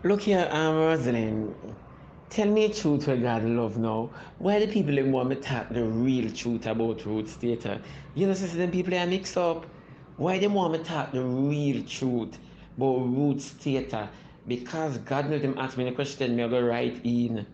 Look here, Rosalind. Tell me the truth where God love now. Why the people them want me talk the real truth about Roots Theatre? You know, some people are mixed up. Why they want me talk the real truth about Roots Theatre? Because God knows them ask me the question, me I go right in.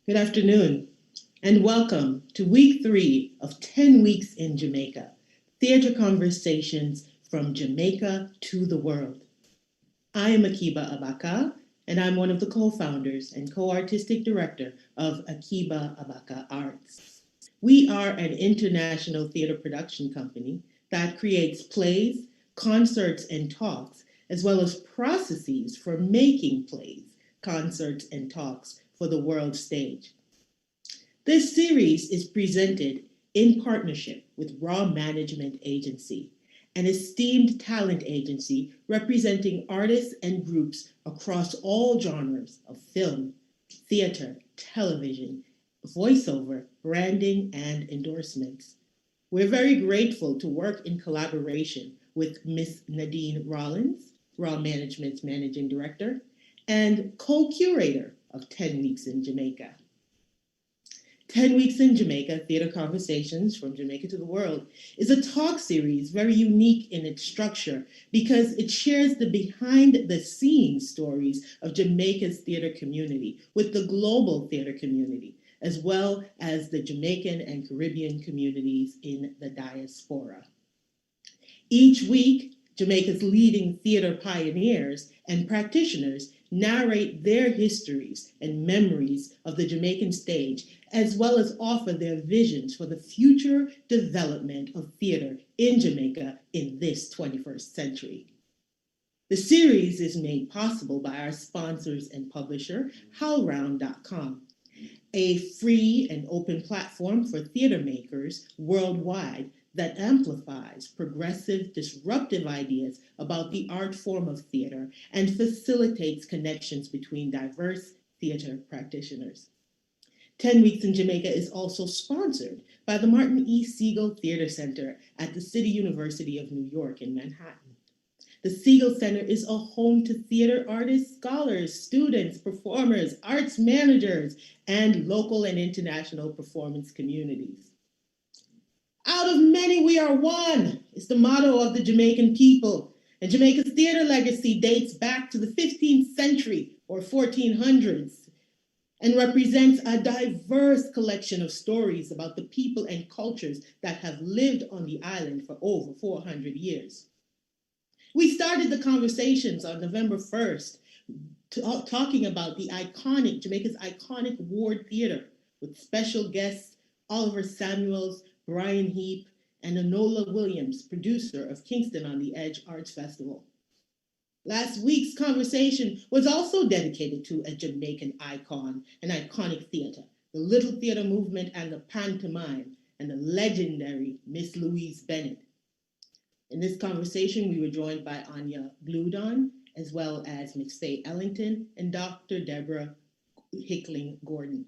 Good afternoon, and welcome to week 3 of 10 Weeks in Jamaica, Theater Conversations from Jamaica to the World. I am Akiba Abaka, and I'm one of the co-founders and co-artistic director of Akiba Abaka Arts. We are an international theater production company that creates plays, concerts, and talks, as well as processes for making plays, concerts, and talks for the world stage. This series is presented in partnership with Raw Management Agency, an esteemed talent agency representing artists and groups across all genres of film, theater, television, voiceover, branding, and endorsements. We're very grateful to work in collaboration with Miss Nadine Rollins, Raw Management's Managing Director, and co-curator of 10 Weeks in Jamaica. 10 Weeks in Jamaica, Theater Conversations from Jamaica to the World, is a talk series very unique in its structure because it shares the behind-the-scenes stories of Jamaica's theater community with the global theater community, as well as the Jamaican and Caribbean communities in the Diaspora. Each week, Jamaica's leading theater pioneers and practitioners narrate their histories and memories of the Jamaican stage, as well as offer their visions for the future development of theater in Jamaica in this 21st century. The series is made possible by our sponsors and publisher, HowlRound.com, a free and open platform for theater makers worldwide that amplifies progressive, disruptive ideas about the art form of theater and facilitates connections between diverse theater practitioners. 10 Weeks in Jamaica is also sponsored by the Martin E. Segal Theater Center at the City University of New York in Manhattan. The Segal Center is a home to theater artists, scholars, students, performers, arts managers, and local and international performance communities. Out of many, we are one is the motto of the Jamaican people, and Jamaica's theater legacy dates back to the 15th century or 1400s and represents a diverse collection of stories about the people and cultures that have lived on the island for over 400 years. We started the conversations on November 1st talking about the Jamaica's iconic Ward Theater with special guests Oliver Samuels, Brian Heap, and Enola Williams, producer of Kingston on the Edge Arts Festival. Last week's conversation was also dedicated to a Jamaican icon, an iconic theater, the Little Theater Movement and the Pantomime, and the legendary Miss Louise Bennett. In this conversation, we were joined by Anya Bludon, as well as Miss Faye Ellington and Dr. Deborah Hickling Gordon.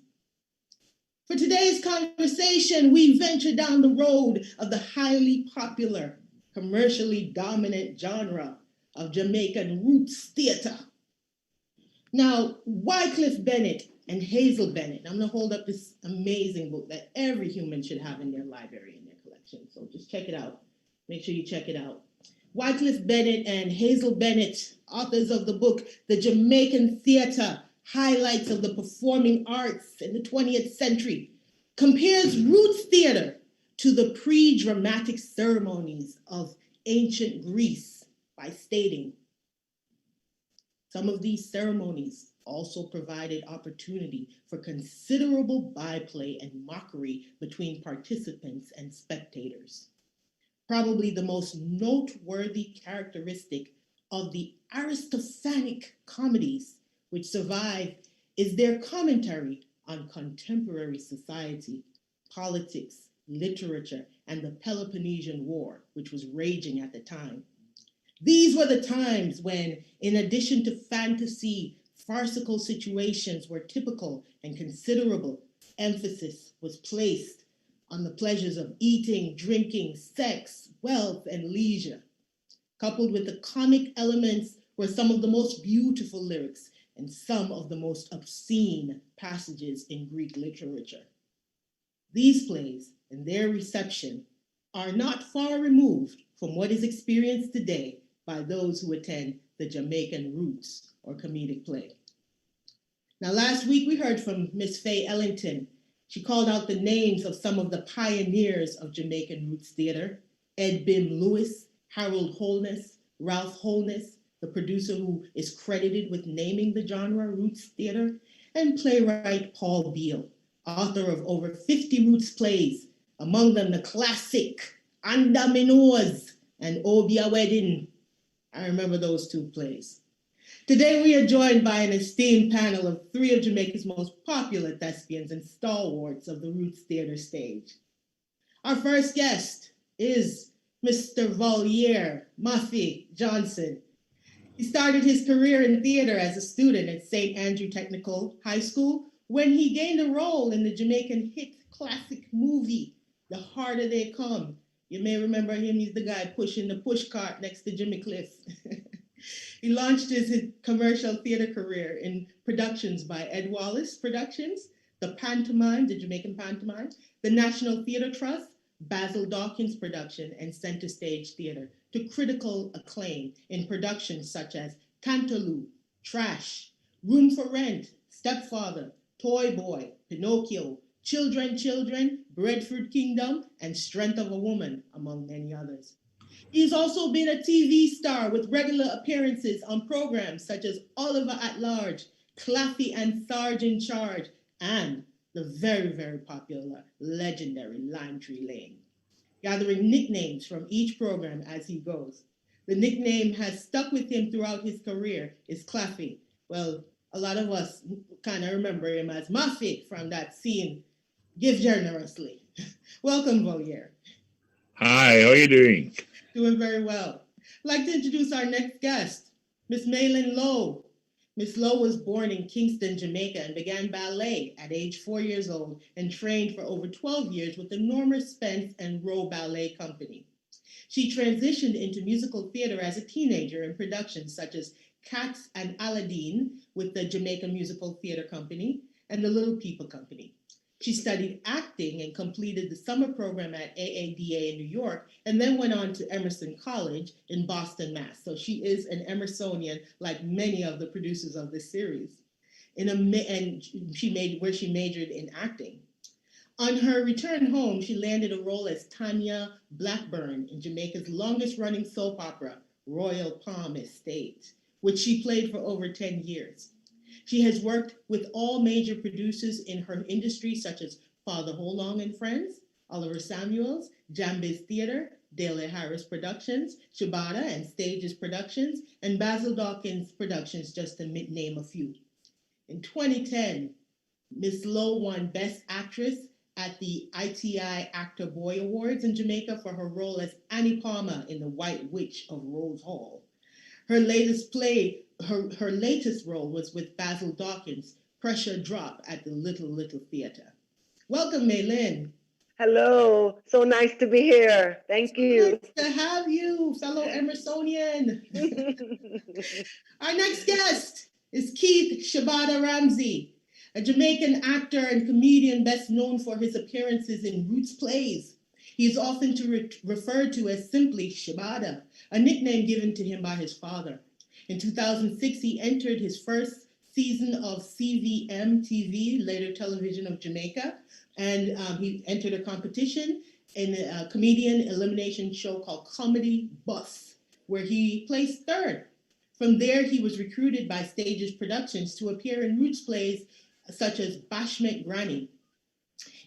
For today's conversation, we venture down the road of the highly popular, commercially dominant genre of Jamaican Roots Theatre. Now, Wycliffe Bennett and Hazel Bennett, I'm going to hold up this amazing book that every human should have in their library, in their collection. So just check it out. Make sure you check it out. Wycliffe Bennett and Hazel Bennett, authors of the book, The Jamaican Theatre, Highlights of the Performing Arts in the 20th Century, compares Roots Theatre to the pre-dramatic ceremonies of ancient Greece by stating, some of these ceremonies also provided opportunity for considerable byplay and mockery between participants and spectators. Probably the most noteworthy characteristic of the Aristophanic comedies which survive is their commentary on contemporary society, politics, literature, and the Peloponnesian War, which was raging at the time. These were the times when, in addition to fantasy, farcical situations were typical and considerable emphasis was placed on the pleasures of eating, drinking, sex, wealth, and leisure. Coupled with the comic elements were some of the most beautiful lyrics and some of the most obscene passages in Greek literature. These plays and their reception are not far removed from what is experienced today by those who attend the Jamaican Roots or comedic play. Now, last week we heard from Miss Faye Ellington. She called out the names of some of the pioneers of Jamaican Roots Theatre: Ed Bim Lewis, Harold Holness, Ralph Holness, the producer who is credited with naming the genre Roots Theatre, and playwright Paul Beal, author of over 50 Roots plays, among them the classic Anda Minors and Obia Wedding. I remember those two plays. Today we are joined by an esteemed panel of three of Jamaica's most popular thespians and stalwarts of the Roots Theatre stage. Our first guest is Mr. Volier Maffie Johnson. He started his career in theater as a student at St. Andrew Technical High School when he gained a role in the Jamaican hit classic movie, The Harder They Come. You may remember him, he's the guy pushing the push cart next to Jimmy Cliff. He launched his commercial theater career in productions by Ed Wallace Productions, the Pantomime, the Jamaican Pantomime, the National Theatre Trust, Basil Dawkins Production, and Center Stage Theatre, to critical acclaim in productions such as Tantaloo, Trash, Room for Rent, Stepfather, Toy Boy, Pinocchio, Children, Breadfruit Kingdom, and Strength of a Woman, among many others. He's also been a TV star with regular appearances on programs such as Oliver at Large, Claffy and Sarge in Charge, and the very, very popular, legendary Lime Tree Lane, gathering nicknames from each program as he goes. The nickname has stuck with him throughout his career is Claffy. Well, a lot of us kind of remember him as Maffie from that scene, Give Generously. Welcome, Volier. Hi, how are you doing? Doing very well. I'd like to introduce our next guest, Miss Maylynne Lowe. Miss Lowe was born in Kingston, Jamaica, and began ballet at age 4 years old and trained for over 12 years with the Norma Spence and Rowe Ballet Company. She transitioned into musical theater as a teenager in productions such as Cats and Aladdin with the Jamaica Musical Theater Company and the Little People Company. She studied acting and completed the summer program at AADA in New York, and then went on to Emerson College in Boston, Mass. So she is an Emersonian, like many of the producers of this series. And she majored in acting. On her return home, she landed a role as Tanya Blackburn in Jamaica's longest-running soap opera, Royal Palm Estate, which she played for over 10 years. She has worked with all major producers in her industry, such as Father Holong and Friends, Oliver Samuels, Jambiz Theatre, Dale Harris Productions, Shebada and Stages Productions, and Basil Dawkins Productions, just to name a few. In 2010, Miss Lowe won Best Actress at the ITI Actor Boy Awards in Jamaica for her role as Annie Palmer in The White Witch of Rose Hall. Her latest role was with Basil Dawkins, Pressure Drop at the Little Theatre. Welcome, Maylynne. Hello, so nice to be here. Thank you. Nice to have you, fellow Emersonian. Our next guest is Keith Shebada Ramsay, a Jamaican actor and comedian best known for his appearances in Roots plays. He is often referred to as simply Shebada, a nickname given to him by his father. In 2006, he entered his first season of CVM TV, later Television of Jamaica, and he entered a competition in a comedian elimination show called Comedy Bus, where he placed third. From there, he was recruited by Stages Productions to appear in Roots plays such as Bashment Granny.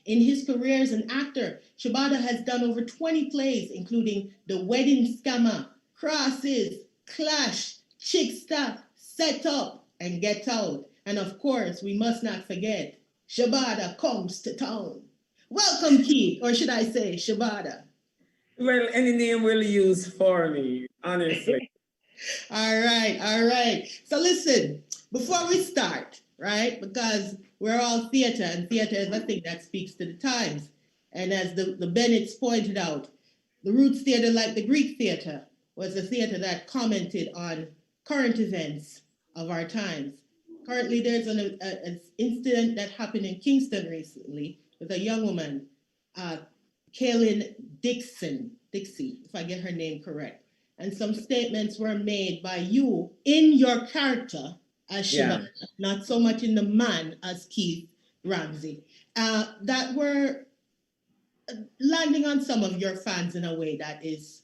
In his career as an actor, Shebada has done over 20 plays, including The Wedding Scammer, Crosses, Clash, Chicksta, Set Up, and Get Out. And of course, we must not forget, Shebada Comes to Town. Welcome, Keith, or should I say Shebada? Well, any name will use for me, honestly. All right. So listen, before we start, right, because we're all theater, and theater is a thing that speaks to the times. And as the Bennetts pointed out, the Roots Theatre, like the Greek theater, was a theater that commented on current events of our times. Currently, there's an incident that happened in Kingston recently with a young woman, Kaylin Dixie, if I get her name correct. And some statements were made by you in your character as Yeah. Shebada, not so much in the man as Keith Ramsay, that were landing on some of your fans in a way that is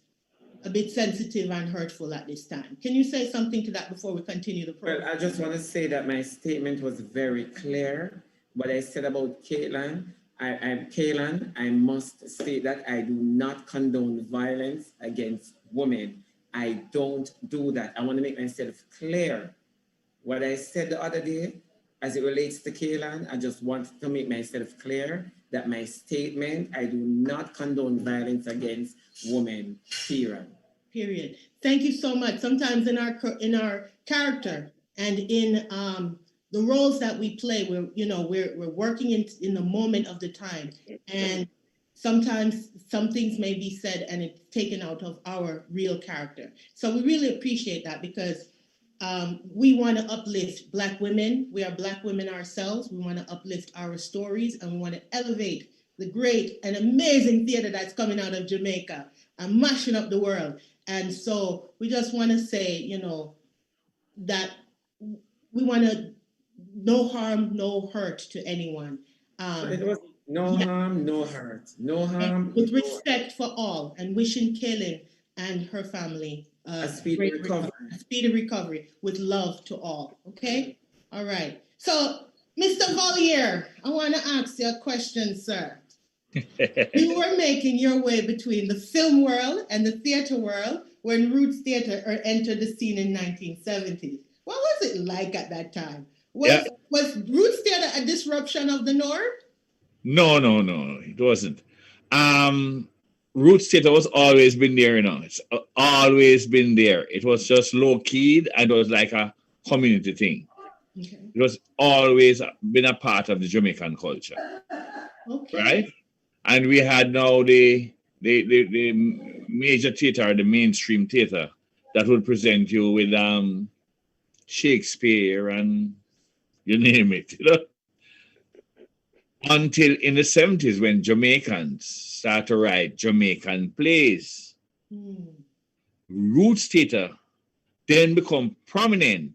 a bit sensitive and hurtful at this time. Can you say something to that before we continue the Well, program? I just want to say that my statement was very clear. What I said about Caitlin, Caitlin, I must state that I do not condone violence against women. I don't do that. I want to make myself clear. What I said the other day, as it relates to Caitlin, I just want to make myself clear that my statement, I do not condone violence against women, period. Period. Thank you so much. Sometimes in our character and in the roles that we play, we're working in the moment of the time, and sometimes some things may be said and it's taken out of our real character. So we really appreciate that because we want to uplift Black women. We are Black women ourselves. We want to uplift our stories and we want to elevate the great and amazing theater that's coming out of Jamaica and mashing up the world. And so we just want to say, that we want to no harm, no hurt to anyone. It was no harm, no hurt. No harm. With respect for all and wishing Kaylin and her family a speedy recovery. A speedy recovery with love to all. Okay? All right. So, Mr. Volier, I want to ask you a question, sir. You were making your way between the film world and the theater world when Roots Theatre entered the scene in 1970s. What was it like at that time? Was Roots Theatre a disruption of the norm? No, it wasn't. Roots Theatre was always been there, It's always been there. It was just low keyed and it was like a community thing. Okay. It was always been a part of the Jamaican culture. Okay. Right? And we had now the major theater, the mainstream theater, that would present you with Shakespeare and you name it, Until in the 70s when Jamaicans started to write Jamaican plays. Roots Theatre then become prominent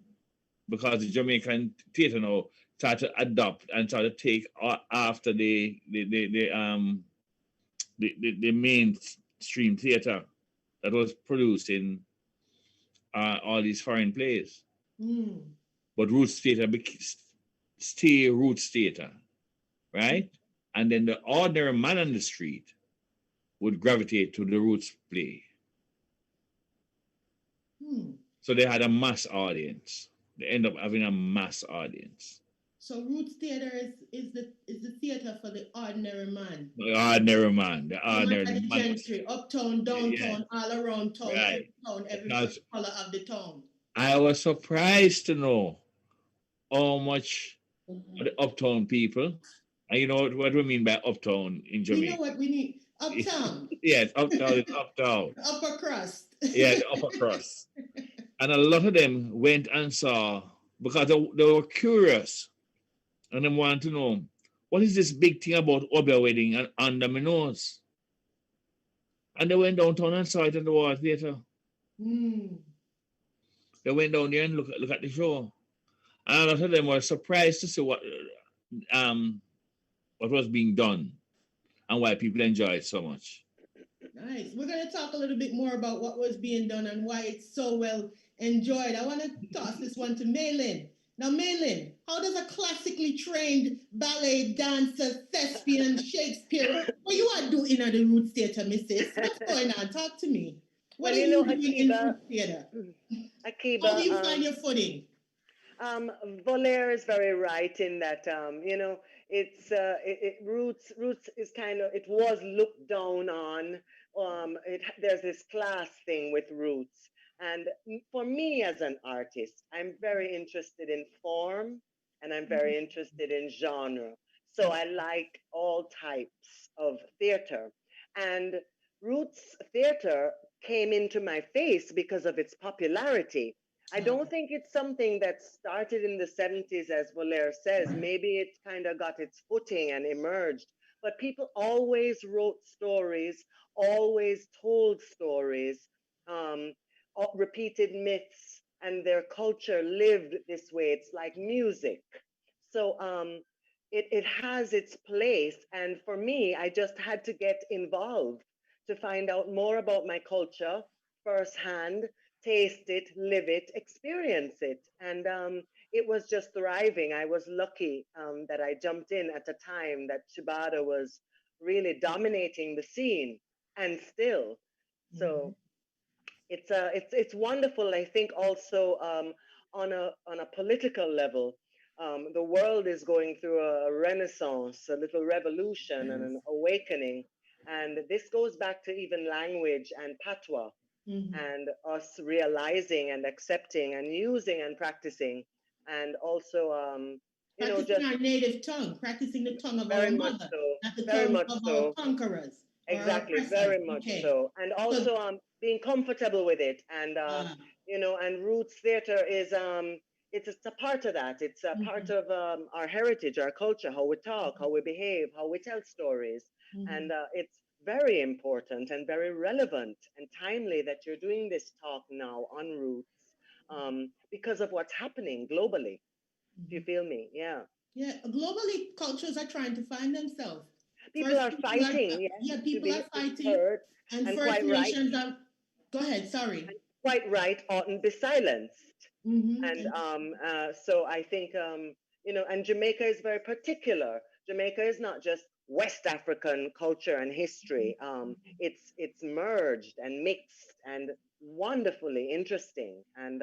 because the Jamaican theatre now started to adopt and started to take after the mainstream theatre that was producing all these foreign plays. But Roots Theatre stay Roots Theatre, right? And then the ordinary man on the street would gravitate to the Roots play. So they had a mass audience. They end up having a mass audience. So Roots Theatre is the theatre for the ordinary man. The ordinary man. The ordinary man. Gentry, uptown, downtown, all around town, right. Every color of the town. I was surprised to know how much the uptown people, and you know what we mean by uptown in Jamaica. You know what we need? Uptown. Yes, uptown is uptown. Upper crust. Yeah, the upper crust. And a lot of them went and saw, because they were curious, and they wanted to know, what is this big thing about Obia wedding and under my nose? And they went downtown and saw it in the War Theatre. They went down there and look at the show. And a lot of them were surprised to see what was being done and why people enjoy it so much. Nice. We're going to talk a little bit more about what was being done and why it's so well enjoyed. I want to toss this one to Maylynne. Now, Maylynne, how does a classically trained ballet dancer, thespian, Shakespeare, what you are doing at the Roots Theatre, missus? What's going on? Talk to me. What are you doing in Roots Theatre? Akiba, how do you find your footing? Volier is very right in that, it's Roots is kind of, it was looked down on. There's this class thing with Roots. And for me as an artist, I'm very interested in form and I'm very interested in genre. So I like all types of theater. And Roots Theatre came into my face because of its popularity. I don't think it's something that started in the 70s, as Volier says. Maybe it kind of got its footing and emerged. But people always wrote stories, always told stories, repeated myths and their culture lived this way. It's like music. So it has its place. And for me, I just had to get involved to find out more about my culture firsthand, taste it, live it, experience it. And it was just thriving. I was lucky that I jumped in at a time that Shebada was really dominating the scene, and still. So it's wonderful. I think also on a political level, the world is going through a renaissance, a little revolution, and an awakening. And this goes back to even language and patois, and us realizing and accepting and using and practicing, and also practicing our native tongue, practicing the tongue of our mother, not the tongue of our conquerors. Exactly, very much so. And also being comfortable with it. And and Roots Theatre is it's a part of that. It's a part of our heritage, our culture, how we talk, how we behave, how we tell stories. And it's very important and very relevant and timely that you're doing this talk now on Roots, because of what's happening globally. Do you feel me? Yeah. Yeah, globally, cultures are trying to find themselves. People are fighting. People are fighting. And First Nations are. Go ahead, sorry. And quite right, oughtn't be silenced. And so I think, and Jamaica is very particular. Jamaica is not just West African culture and history. It's merged and mixed and wonderfully interesting. And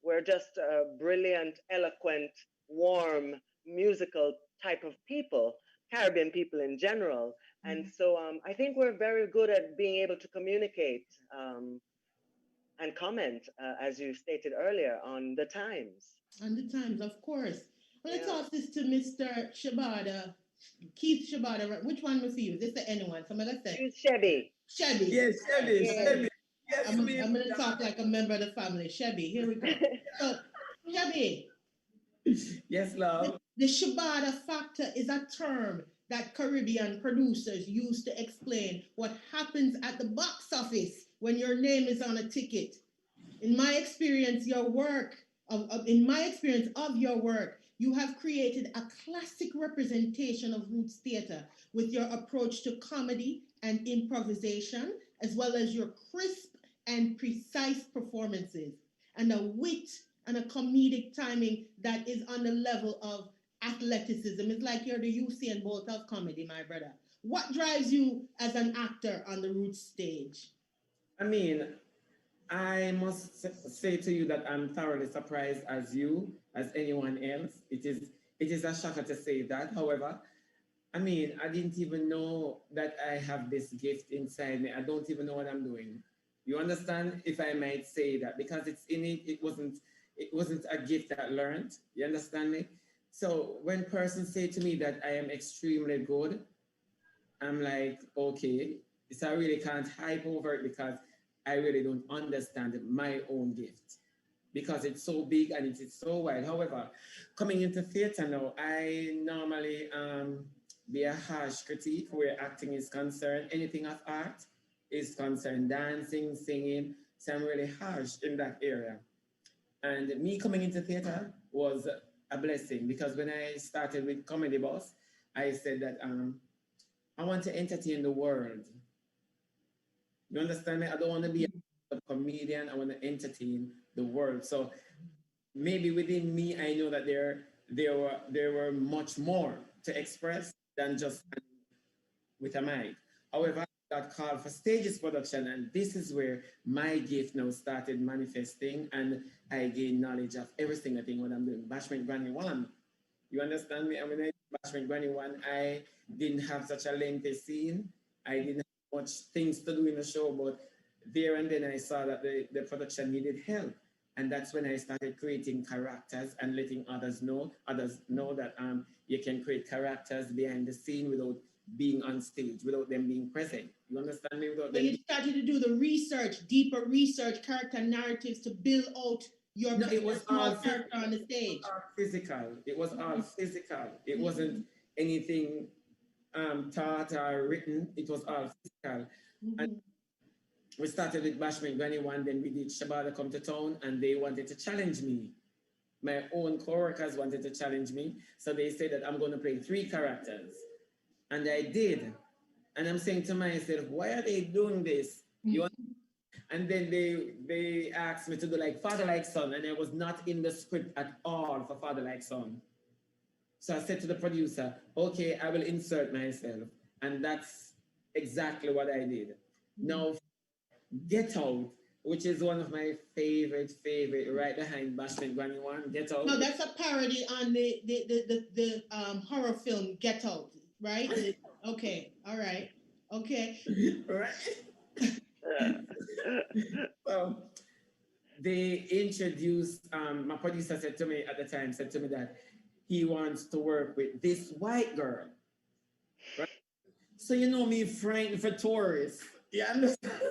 we're just a brilliant, eloquent, warm, musical type of people, Caribbean people in general. And so I think we're very good at being able to communicate and comment, as you stated earlier, on the times. On the times, of course. I'm going to toss this to Mr. Shebada, Keith Shebada. Which one was he? Is this the anyone? Somebody said. Choose Shebby. Shebby. Yes, Shebby. Shebby. Yes, I'm going to talk like a member of the family. Shebby, here we go. So, Shebby. Yes, love. The Shebada factor is a term that Caribbean producers use to explain what happens at the box office when your name is on a ticket. In my experience, your work, you have created a classic representation of Roots Theatre with your approach to comedy and improvisation, as well as your crisp and precise performances, and a wit and a comedic timing that is on the level of athleticism. It's like you're the Usain Bolt of comedy, my brother. What drives you as an actor on the Roots stage? I mean, I must say to you that I'm thoroughly surprised as anyone else. It is a shocker to say that. However, I mean, I didn't even know that I have this gift inside me. I don't even know what I'm doing. You understand? If I might say that, because it's in it, it wasn't a gift that I learned. You understand me? So when persons say to me that I am extremely good, I'm like, okay, so I really can't hype over it because I really don't understand my own gift because it's so big and it is so wide. However, coming into theater now, I normally be a harsh critique where acting is concerned. Anything of art is concerned, dancing, singing. So I'm really harsh in that area. And me coming into theater was a blessing because when I started with Comedy Boss, I said that I want to entertain the world. You understand me? I don't want to be a comedian. I want to entertain the world. So maybe within me, I know that there were much more to express than just with a mic. However, I got called for stages production, and this is where my gift now started manifesting, and I gained knowledge of every single thing what I'm doing. Bashment Granny 1. You understand me? And when I did Bashment Granny 1, I didn't have such a lengthy scene. I didn't have much things to do in the show, but there and then I saw that the production needed help. And that's when I started creating characters and letting others know that you can create characters behind the scene without being on stage, without them being present. You understand me? So you started to do the research, deeper research, character narratives to build out your small character on the stage. Physical. It was all physical. It wasn't anything taught or written. It was all physical. And we started with Bashment Granny 1, then we did Shebada Come to Town, and they wanted to challenge me. My own co-workers wanted to challenge me, so they said that I'm going to play 3 characters. And I did. And I'm saying to myself, why are they doing this? And then they asked me to do like Father Like Son, and I was not in the script at all for Father Like Son. So I said to the producer, okay, I will insert myself. And that's exactly what I did. Now, Get Out, which is one of my favorite, right behind Bashment Granny 1, Get Out. No, that's a parody on the horror film Get Out, right? Okay, all right, okay. Right. So they introduced, my producer said to me at the time, said to me that he wants to work with this white girl. Right? So you know me frightened for tourists. You understand?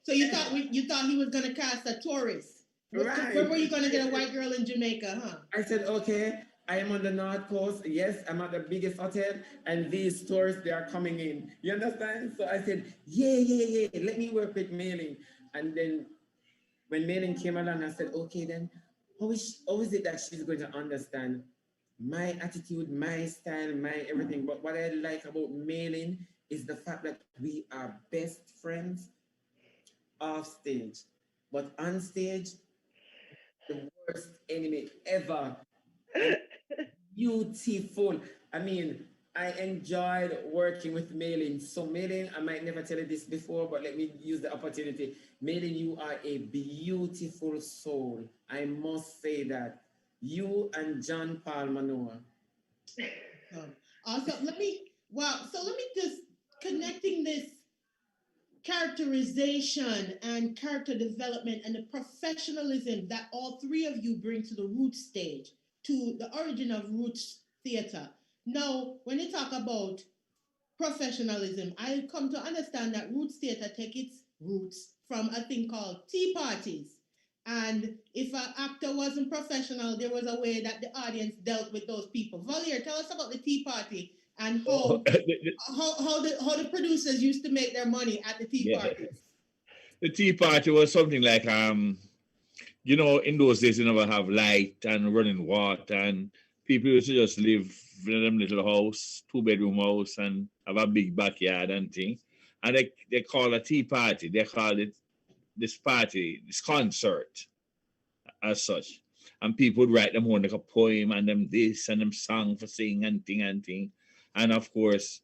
So you thought he was gonna cast a tourist. Right. Where were you gonna get a white girl in Jamaica, huh? I said, okay, I am on the North Coast. Yes, I'm at the biggest hotel, and these tourists, they are coming in. You understand? So I said, yeah. Let me work with Maylynne. And then when Maylynne came along, I said, okay, then how is it that she's going to understand my attitude, my style, my everything? But what I like about Maylynne is the fact that we are best friends off stage, but on stage, the worst enemy ever. Beautiful. I mean, I enjoyed working with Maylynne. So Maylynne, I might never tell you this before, but let me use the opportunity. Maylynne, you are a beautiful soul. I must say that. You and John Paul Manoa. Also, let me just connecting this characterization and character development and the professionalism that all 3 of you bring to the Roots stage, to the origin of Roots Theatre. Now, when you talk about professionalism, I come to understand that Roots Theatre take its roots from a thing called tea parties. And if an actor wasn't professional, there was a way that the audience dealt with those people. Volier, tell us about the tea party and how the producers used to make their money at the tea parties. The tea party was something like you know, in those days you never have light and running water, and people used to just live in them little house, 2-bedroom house, and have a big backyard and thing. And they call a tea party. They call it this party, this concert as such. And people would write them on like a poem and them this and them song for sing and thing. And of course,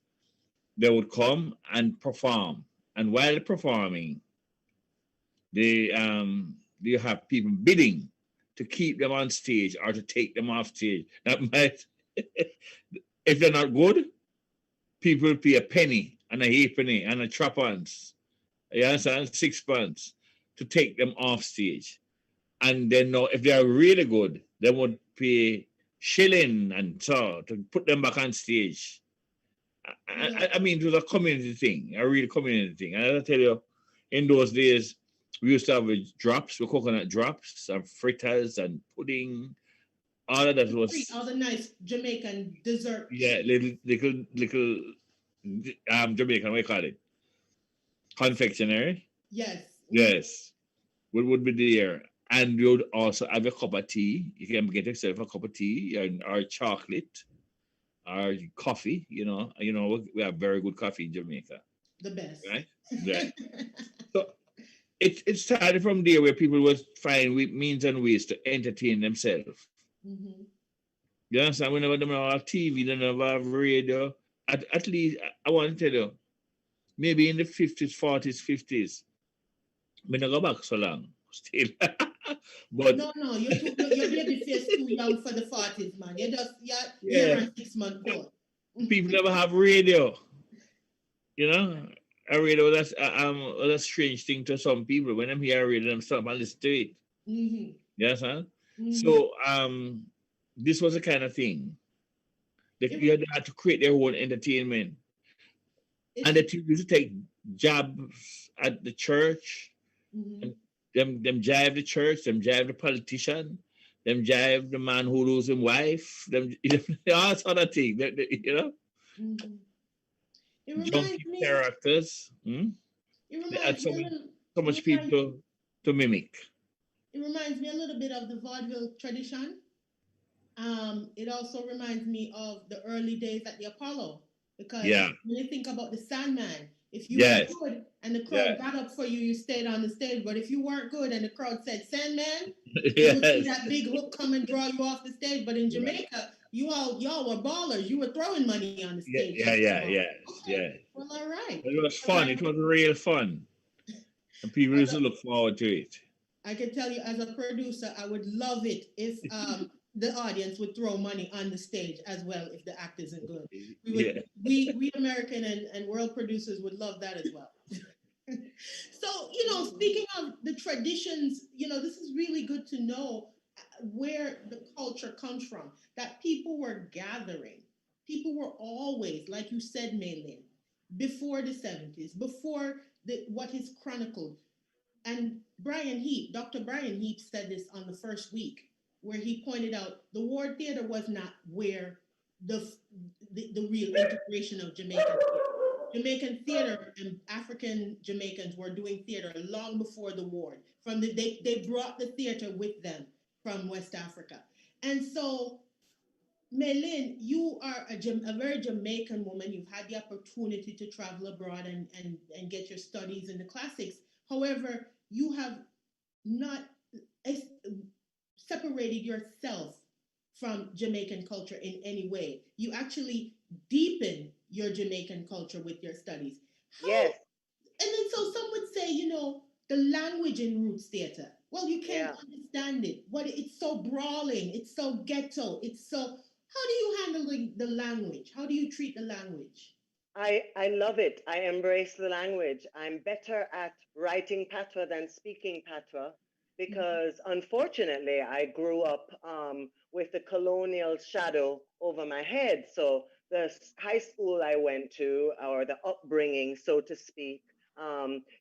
they would come and perform. And while performing, they have people bidding to keep them on stage or to take them off stage. That might, if they're not good, people will pay a penny and a halfpenny and a threepence, you understand, 6 pence to take them off stage. And then now, if they are really good, they would pay shilling and so to put them back on stage. I mean, it was a community thing, a real community thing. And I tell you, in those days, we used to have drops, coconut drops, and fritters and pudding. All of that was all the nice Jamaican dessert. Yeah, little Jamaican, what do you call it? Confectionery. Yes, would be there. And you would also have a cup of tea. You can get yourself a cup of tea or chocolate or coffee. You know, we have very good coffee in Jamaica. The best. Right? Right. So it started from there where people would find means and ways to entertain themselves. Mm-hmm. You understand? We never have TV, they never have radio. At least, I want to tell you, maybe in the 50s, 40s, 50s, we never go back so long still. But no, your baby face too young for the 40s, man. You're a 6 month old. People never have radio. You know, a radio that's a strange thing to some people. When I'm hear radio, them stop and listen to it. Mm-hmm. You understand? Mm-hmm. So this was the kind of thing that you had to create their own entertainment. And they used to take jobs at the church. Mm-hmm. And them jive the church, them jive the politician, them jive the man who lose his wife, them all sort of thing, you know? Mm-hmm. It reminds Junkie me, characters. It They had reminds me a little. so It much reminds, people to mimic. it reminds me a little bit of the vaudeville tradition. It also reminds me of the early days at the Apollo because Yeah. when you think about the Sandman, if you were Yes. good and the crowd Yes. got up for you, you stayed on the stage. But if you weren't good and the crowd said Sandman, you would see Yes. that big hook come and draw you off the stage. But in Right. Jamaica, y'all were ballers. You were throwing money on the Yeah. stage. Yeah. Yeah. Yeah. Okay, Yeah. well, all right. It was Well, fun. It was real fun, and people used to look forward to it. I can tell you as a producer, I would love it if the audience would throw money on the stage as well if the act isn't good. We would, Yeah. we American and world producers would love that as well. So, speaking of the traditions, this is really good to know where the culture comes from, that people were gathering. People were always, like you said, Maylynne, before the 70s, before what is chronicled. And Dr. Brian Heap said this on the first week, where he pointed out the Ward Theater was not where the real integration of Jamaican theater and African Jamaicans were doing theater long before the Ward. They brought the theater with them from West Africa. And so, Maylynne, you are a very Jamaican woman. You've had the opportunity to travel abroad and get your studies in the classics. However, you have not separated yourself from Jamaican culture in any way. You actually deepen your Jamaican culture with your studies. Yes. And then so some would say, the language in Roots Theatre. Well, you can't understand it. It's so brawling. It's so ghetto. It's so. How do you handle the language? How do you treat the language? I love it. I embrace the language. I'm better at writing patois than speaking patois because unfortunately I grew up with the colonial shadow over my head. So the high school I went to, or the upbringing, so to speak,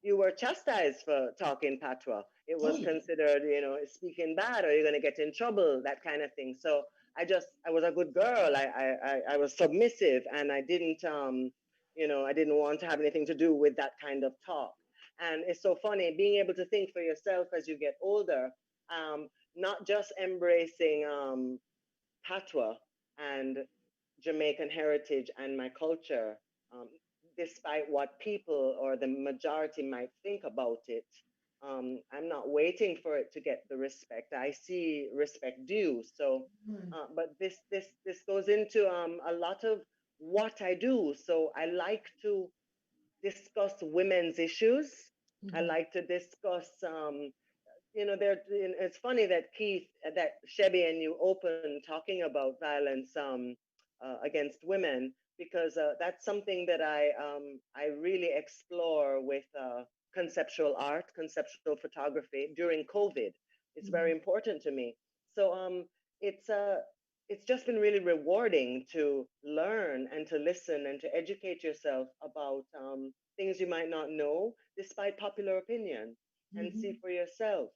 you were chastised for talking patois. It was considered, speaking bad or you're going to get in trouble, that kind of thing. So I was a good girl. I was submissive and I didn't, I didn't want to have anything to do with that kind of talk. And it's so funny being able to think for yourself as you get older, not just embracing patois and Jamaican heritage and my culture, despite what people or the majority might think about it. I'm not waiting for it to get the respect. I see respect due. So, but this goes into a lot of what I do. So I like to discuss women's issues. I like to discuss, it's funny that Keith, that Shebby and you open talking about violence against women, because that's something that I really explore with conceptual art, conceptual photography during COVID. It's very important to me. So it's just been really rewarding to learn and to listen and to educate yourself about things you might not know, despite popular opinion, and see for yourself.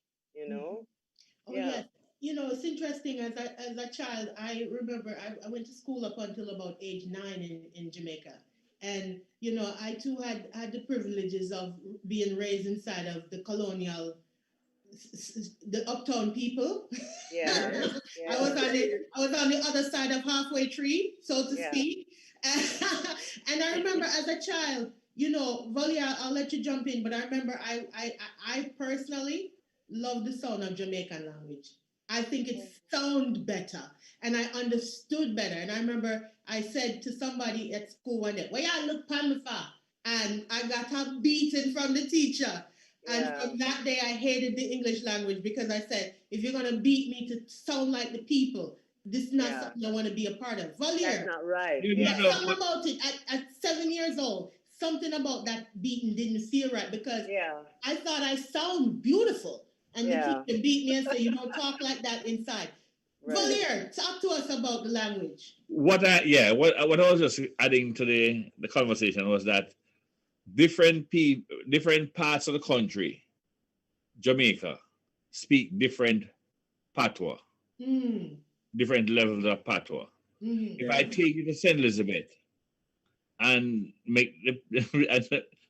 Oh Yeah. yes. It's interesting. As a child, I remember I went to school up until about age 9 in Jamaica, and I too had the privileges of being raised inside of the colonial, the uptown people. Yeah. I was on the other side of halfway tree, so to speak. And I remember as a child, Volier, I'll let you jump in, but I remember I personally love the sound of Jamaican language. I think it sounds better and I understood better. And I remember I said to somebody at school one day, "Well, y'all look pan me for?" And I got a beating from the teacher. And from that day, I hated the English language because I said, if you're going to beat me to sound like the people, this is not something I want to be a part of. Volier. That's not right. Something about it at 7 years old. Something about that beating didn't feel right because I thought I sound beautiful. And the teacher beat me and said, you don't talk like that inside. Right. Volier, talk to us about the language. What I was just adding to the conversation was that different parts of the country, Jamaica, speak different patois, different levels of patois. If I take you to St. Elizabeth and make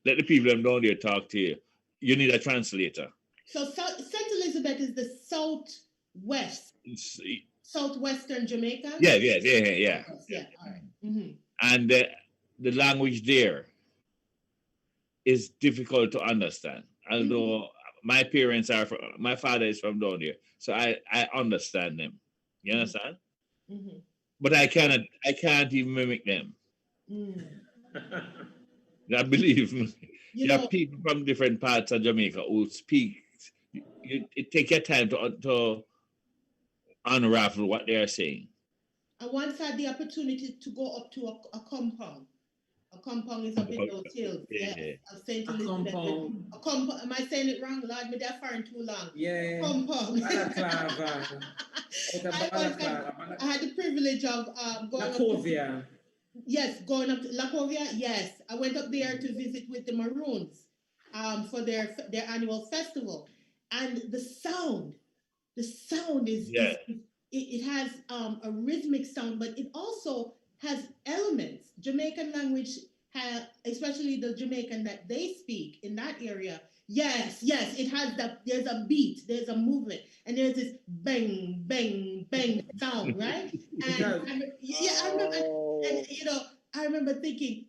Let the people them down there talk to you. You need a translator. So St. Elizabeth is the southwest, southwestern Jamaica? Yeah. Yeah, all right. Mm-hmm. And the language there is difficult to understand. Although my parents are from, my father is from down there, so I understand them. You understand? Mm-hmm. But I can't even mimic them. Now, believe me, you have people from different parts of Jamaica who speak. It take your time to unravel what they are saying. I once had the opportunity to go up to a compound. A compound is up in those hills. Yeah. St. Elizabeth. A compound. Am I saying it wrong? Lord, me there for too long. Yeah. Compound. I had the privilege of going Lacovia. Yes, going up to Lacovia. Yes, I went up there to visit with the Maroons for their annual festival, and the sound is it has a rhythmic sound, but it also has elements. Jamaican language has, especially the Jamaican that they speak in that area. Yes, it has that. There's a beat, there's a movement, and there's this bang, bang, bang sound, right? And I remember, and I remember thinking,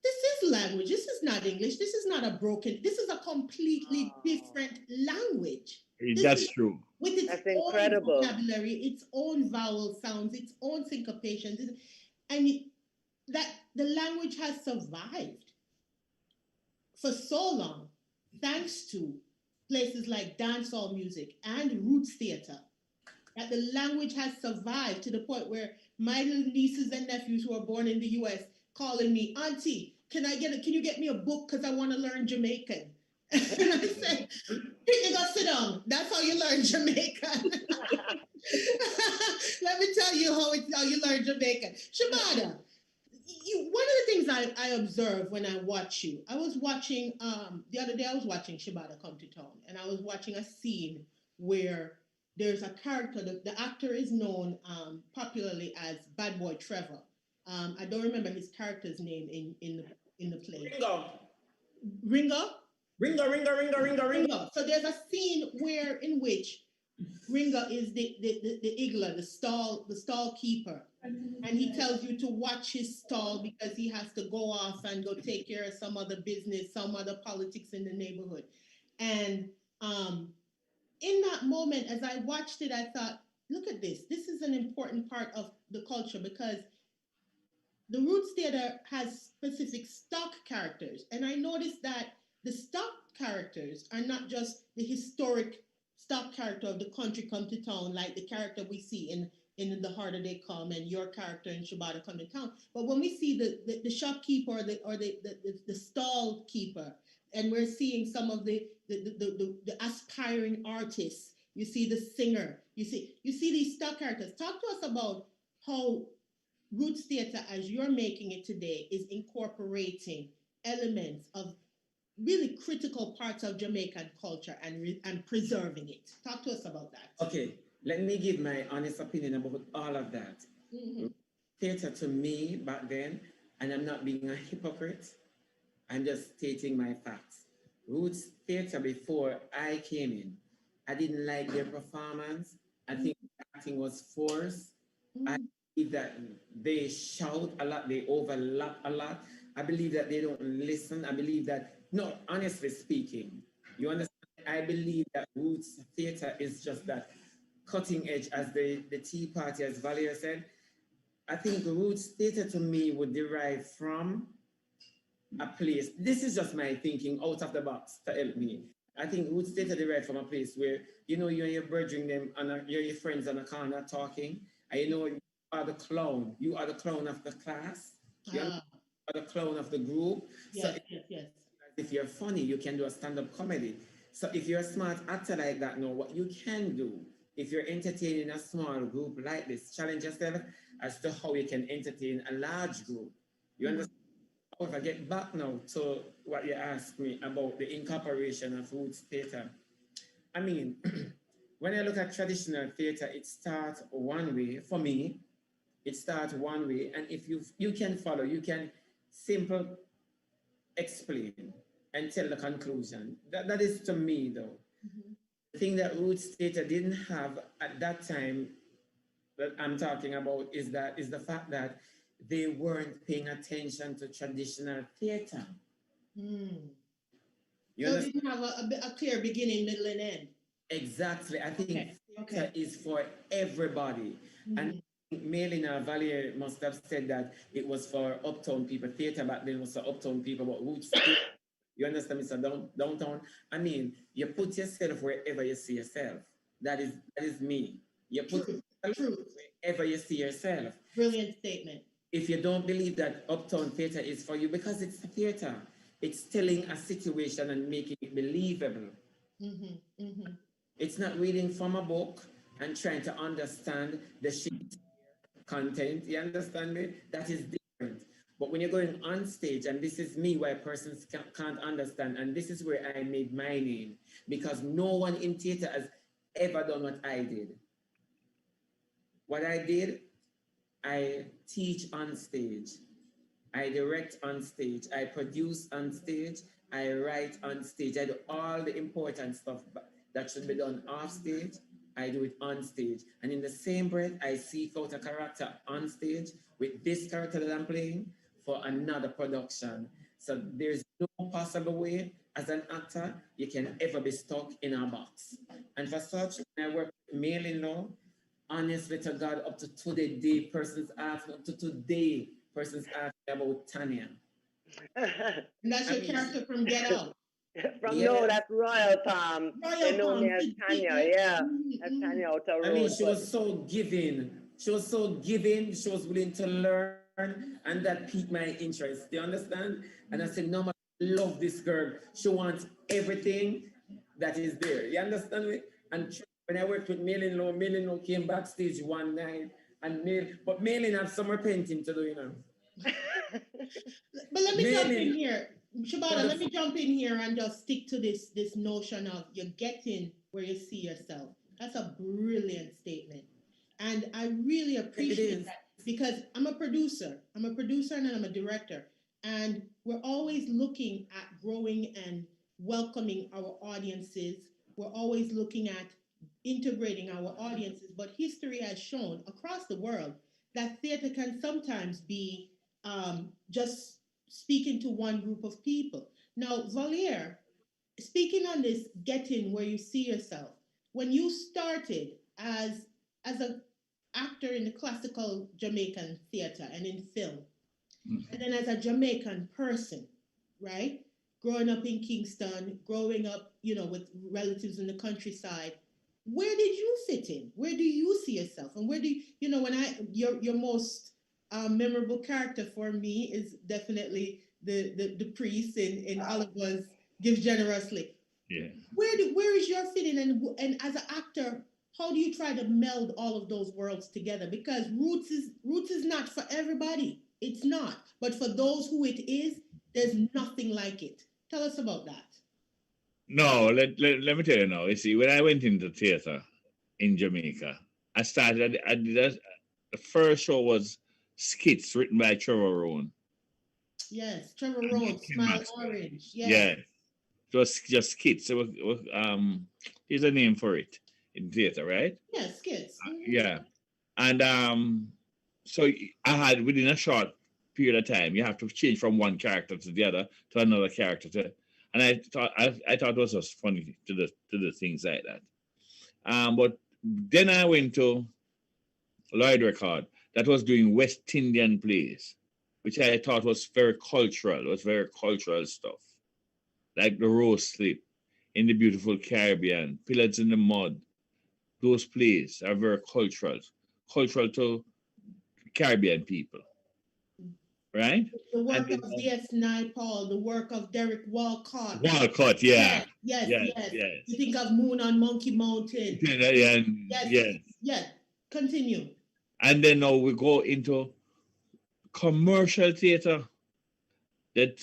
this is language. This is not English. This is not a broken. This is a completely different language. That's true. With its own vocabulary, its own vowel sounds, its own syncopations, and that the language has survived for so long, thanks to places like dancehall music and roots theater, that the language has survived to the point where my little nieces and nephews who are born in the U.S. calling me, Auntie, can you get me a book because I want to learn Jamaican? And I said, you go sit down. That's how you learn Jamaican. Let me tell you how you learn Jamaican. Shebada, one of the things I observe when I watch you, I was watching, the other day I was watching Shebada Come to Town, and I was watching a scene where there's a character, the actor is known popularly as Bad Boy Trevor. I don't remember his character's name in the play. Ringo? Ringo. So there's a scene in which Ringo is the igler, the stall keeper. And he tells you to watch his stall because he has to go off and go take care of some other business, some other politics in the neighborhood. And in that moment, as I watched it, I thought, look at this. This is an important part of the culture because the Roots Theatre has specific stock characters. And I noticed that the stock characters are not just the historic stock character of the country come to town, like the character we see in The Harder They Come and your character in Shebada Come to Town. But when we see the shopkeeper or the stall keeper, and we're seeing some of the aspiring artists, you see the singer, you see these stock characters. Talk to us about how Roots Theatre, as you're making it today, is incorporating elements of really critical parts of Jamaican culture and preserving it. Talk to us about that. Okay, let me give my honest opinion about all of that. Mm-hmm. Theatre to me back then, and I'm not being a hypocrite, I'm just stating my facts. Roots Theatre, before I came in, I didn't like their performance. I think the acting was forced. Mm-hmm. I believe that they shout a lot, they overlap a lot. I believe that they don't listen. I believe that, no, honestly speaking, you understand? I believe that Roots Theatre is just that cutting edge, as the Tea Party, as Volier said. I think Roots Theatre to me would derive from a place. This is just my thinking out of the box to help me. I think Roots Theatre derive from a place where, you and your brethren them and your friends on the corner talking, and you are the clown. You are the clown of the class. You are the clown of the group. Yes, so yes. If you're funny, you can do a stand-up comedy. So if you're a smart actor like that, what you can do, if you're entertaining a small group like this, challenge yourself as to how you can entertain a large group. You understand? However, get back now to what you asked me about the incorporation of Roots Theatre. I mean, when I look at traditional theatre, it starts one way. For me, it starts one way. And if you can follow, you can explain and tell the conclusion. That is to me, though. The thing that Roots Theatre didn't have at that time that I'm talking about is the fact that they weren't paying attention to traditional theatre. You So it didn't have a clear beginning, middle, and end. Exactly. I think theatre is for everybody. And Maylynne or Volier must have said that it was for uptown people. Theatre back then was for uptown people, but Roots Theatre, you understand me? So downtown. I mean, you put yourself wherever you see yourself. That is me. You put yourself wherever you see yourself. Brilliant statement. If you don't believe that uptown theatre is for you, because it's theatre, it's telling a situation and making it believable. It's not reading from a book and trying to understand the Shakespeare content. You understand me? That is different. But when you're going on stage, and this is me where persons can't understand, and this is where I made my name, because no one in theatre has ever done what I did. What I did, I teach on stage, I direct on stage, I produce on stage, I write on stage, I do all the important stuff that should be done off stage, I do it on stage. And in the same breath, I seek out a character on stage with this character that I'm playing for another production. So there's no possible way as an actor you can ever be stuck in a box. And for such, when I work with Maylynne Lowe, honestly to God, up to today, persons ask me about Tanya. And that's your character from Get Out. No, that's Royal Palm. They know me as Tanya, as Tanya out of road. I mean, she was so giving. She was so giving. She was willing to learn, and that piqued my interest. Do you understand? And I said, no, I love this girl. She wants everything that is there. You understand me? And when I worked with Maylynne Lowe came backstage one night, and Maylynne had some repenting to do, you know. But let me jump in here. Shebada, let me jump in here and just stick to this notion of you're getting where you see yourself. That's a brilliant statement. And I really appreciate that because I'm a producer. I'm a producer and I'm a director. And we're always looking at growing and welcoming our audiences. We're always looking at integrating our audiences. But history has shown across the world that theater can sometimes be just speaking to one group of people. Now, Volier, speaking on this getting where you see yourself, when you started as an actor in the classical Jamaican theater and in film, and then as a Jamaican person, right? Growing up in Kingston, growing up, with relatives in the countryside, where did you fit in? Where do you see yourself? And where do your most memorable character for me is definitely the priest in Oliver's Give Generously. Yeah. Where is your fitting, and as an actor, how do you try to meld all of those worlds together? Because Roots is not for everybody. It's not. But for those who it is, there's nothing like it. Tell us about that. No, let me tell you now. You see, when I went into theater in Jamaica, I did the first show was skits written by Trevor Rowan. Yes, Trevor Rowan, Smile Orange. Yes. Yeah. It was just skits. It was there's a name for it in theater, right? Yeah, skits. Yeah. And so I had, within a short period of time, you have to change from one character to the other to another character and I thought it was just funny to do things like that. But then I went to Lloyd Record that was doing West Indian plays, which I thought was very cultural. It was very cultural stuff, like the Rose Slip in the beautiful Caribbean, Pillars in the Mud. Those plays are very cultural to Caribbean people, right? The work of D.S. Naipaul, the work of Derek Walcott. Walcott, yeah. Yes. You think of Moon on Monkey Mountain. Yes. Continue. And then now we go into commercial theater. That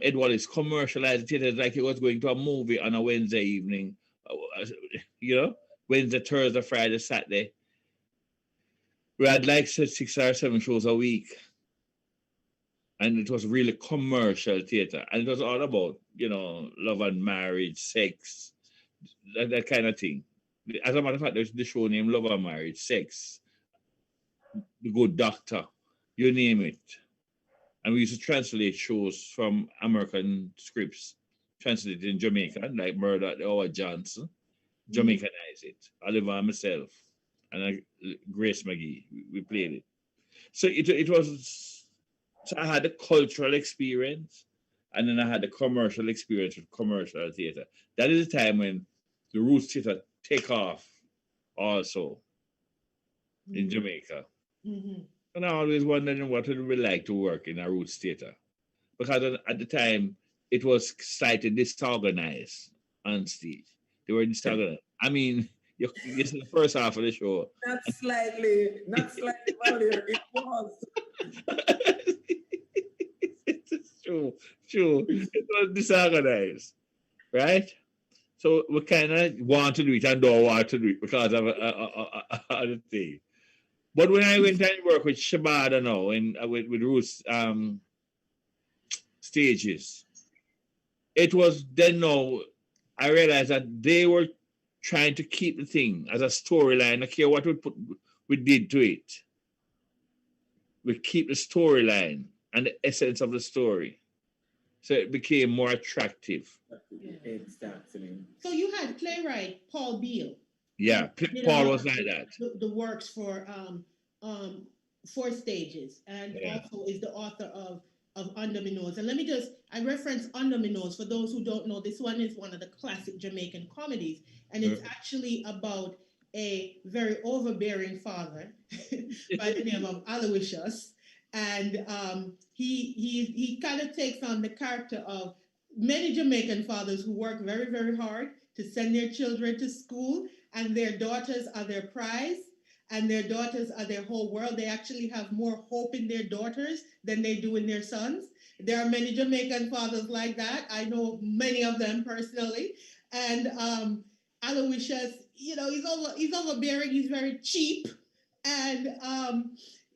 Edward is commercialized theater, like it was going to a movie on a Wednesday evening, Wednesday, Thursday, Friday, Saturday. We had like 6 or 7 shows a week. And it was really commercial theater. And it was all about, love and marriage, sex, that kind of thing. As a matter of fact, there's the show named Love and Marriage, Sex, The Good Doctor, you name it. And we used to translate shows from American scripts, translate it in Jamaica, like Murder at the Howard Johnson, Jamaicanize it. Oliver and myself, and Grace McGee, we played it. So it was, so I had the cultural experience, and then I had the commercial experience with commercial theater. That is the time when the Roots Theatre take off also in Jamaica. And I always wondered what it would be like to work in a Roots Theatre. Because at the time, it was slightly disorganized on stage. They were disorganized. I mean, you see the first half of the show. Not slightly, Volier, it was. It's true. It was disorganized, right? So we kind of want to do it and don't want to do it because of the thing. But when I went and worked with Shebada now and with Roots stages, it was then now I realized that they were trying to keep the thing as a storyline. I care what we did to it. We keep the storyline and the essence of the story. So it became more attractive. Exactly. So you had playwright Paul Beal. Yeah, Paul was like that. The works for 4 stages, and also is the author of Under Me Nose. And I reference Under Me Nose for those who don't know. This one is one of the classic Jamaican comedies, and it's actually about a very overbearing father by the name of Aloysius, and he kind of takes on the character of many Jamaican fathers who work very, very hard to send their children to school, and their daughters are their prize, and their daughters are their whole world. They actually have more hope in their daughters than they do in their sons. There are many Jamaican fathers like that. I know many of them personally. And Aloysius, he's overbearing, he's very cheap, and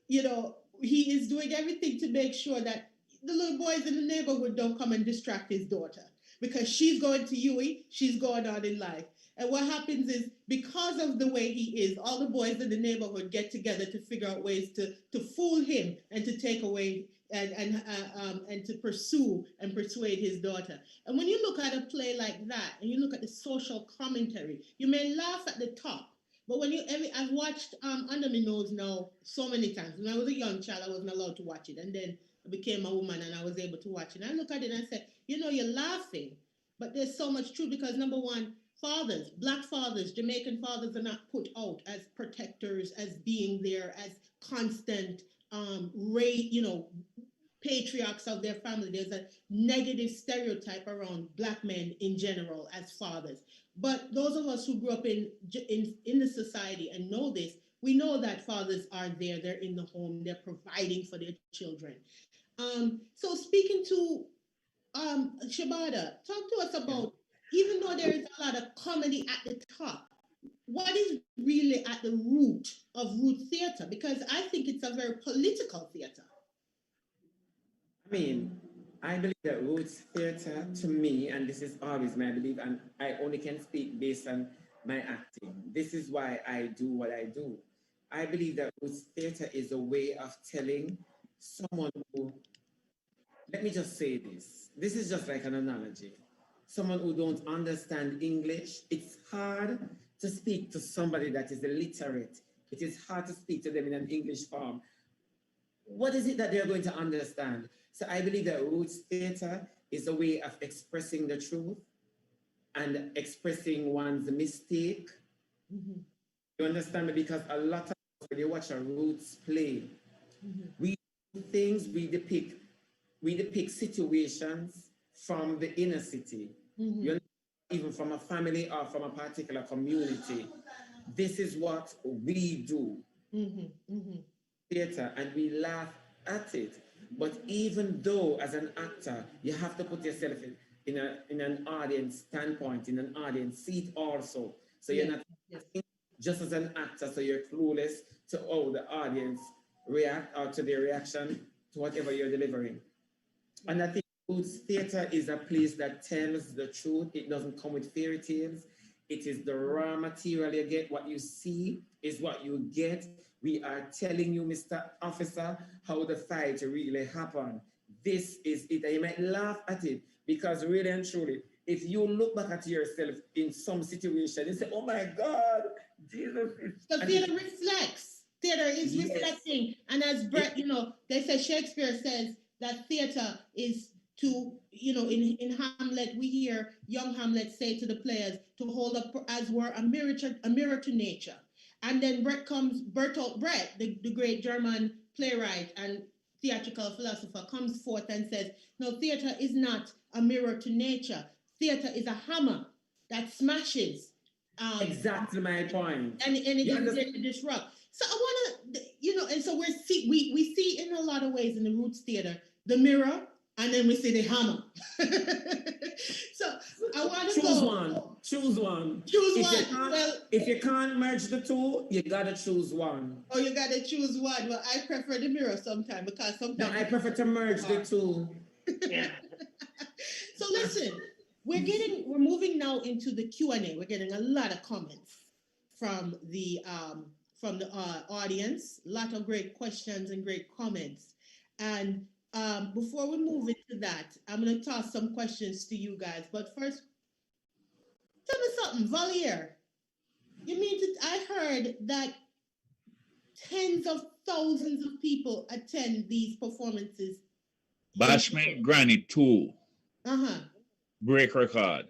he is doing everything to make sure that the little boys in the neighborhood don't come and distract his daughter, because she's going to UE, she's going on in life. And what happens is, because of the way he is, all the boys in the neighborhood get together to figure out ways to fool him and to take away and to pursue and persuade his daughter. And when you look at a play like that, and you look at the social commentary, you may laugh at the top, but I've watched Under Me Nose now so many times. When I was a young child, I wasn't allowed to watch it, and then I became a woman and I was able to watch it. And I look at it and I say, you're laughing, but there's so much truth, because number one, fathers, Black fathers, Jamaican fathers are not put out as protectors, as being there, as constant patriarchs of their family. There's a negative stereotype around Black men in general as fathers. But those of us who grew up in the society and know this, we know that fathers are there, they're in the home, they're providing for their children. So speaking to Shebada, talk to us about, even though there is a lot of comedy at the top, what is really at the root of Roots Theatre? Because I think it's a very political theatre. I mean, I believe that Roots Theatre, to me, and this is always my belief, and I only can speak based on my acting. This is why I do what I do. I believe that Roots Theatre is a way of telling someone who, let me just say this. This is just like an analogy. Someone who don't understand English, it's hard to speak to somebody that is illiterate. It is hard to speak to them in an English form. What is it that they're going to understand? So I believe that Roots Theatre is a way of expressing the truth and expressing one's mistake. You understand me? Because a lot of us, when you watch a Roots play, we do things, we depict situations from the inner city. You know, even from a family or from a particular community. This is what we do. Theater, and we laugh at it. But even though, as an actor, you have to put yourself in an audience standpoint, in an audience seat also. So you're not just as an actor, so you're clueless to how the audience react or to their reaction to whatever you're delivering. And I think Roots Theatre is a place that tells the truth. It doesn't come with fairy tales. It is the raw material you get. What you see is what you get. We are telling you, Mr. Officer, how the fight really happened. This is it. And you might laugh at it because really and truly, if you look back at yourself in some situation, you say, oh my God, Jesus is... The theater reflects. Theater is reflecting. And as Brett, they say Shakespeare says that theater is to, in Hamlet, we hear young Hamlet say to the players to hold up as were a mirror to nature. And then Bertolt Brecht, the great German playwright and theatrical philosopher, comes forth and says, no, theater is not a mirror to nature. Theater is a hammer that smashes. Exactly my point. And it is there to disrupt. So I want to, and so we see in a lot of ways in the Roots Theatre, the mirror, and then we see the hammer. So I want to choose one. Choose one. If you can't merge the two, you gotta choose one. Oh, you gotta choose one. Well, I prefer the mirror sometimes because sometimes. No, I prefer to merge the two. So listen, we're moving now into the Q&A. We're getting a lot of comments from the audience. A lot of great questions and great comments. And before we move into that, I'm going to toss some questions to you guys. But first, tell me something, Volier. I heard that tens of thousands of people attend these performances. Bashment Granny 2. Break record.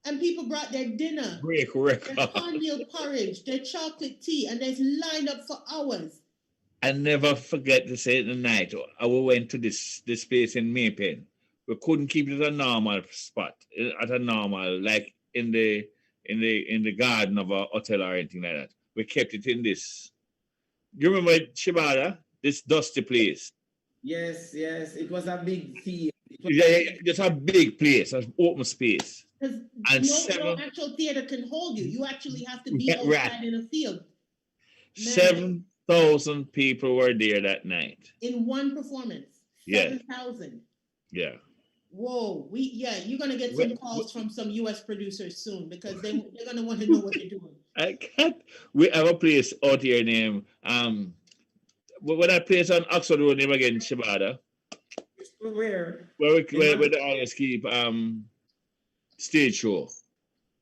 And people brought their dinner. Break record. Their cornmeal porridge, their chocolate tea, and they're lined up for hours. I never forget to say it the night. We went to this place in Maypen. We couldn't keep it at a normal spot, at a normal, like in the garden of a hotel or anything like that. We kept it in this. You remember Shebada? This dusty place. Yes. It was a big field. It's a big place, an open space. Because no actual theater can hold you. You actually have to be outside in a field. 7,000 people were there that night. In one performance. 7,000. Yeah. Whoa. You're gonna get some calls from some US producers soon because they're gonna want to know what you're doing. We have a place out here named what that place on Oxford Road name again, Shebada. Where the artists keep stage show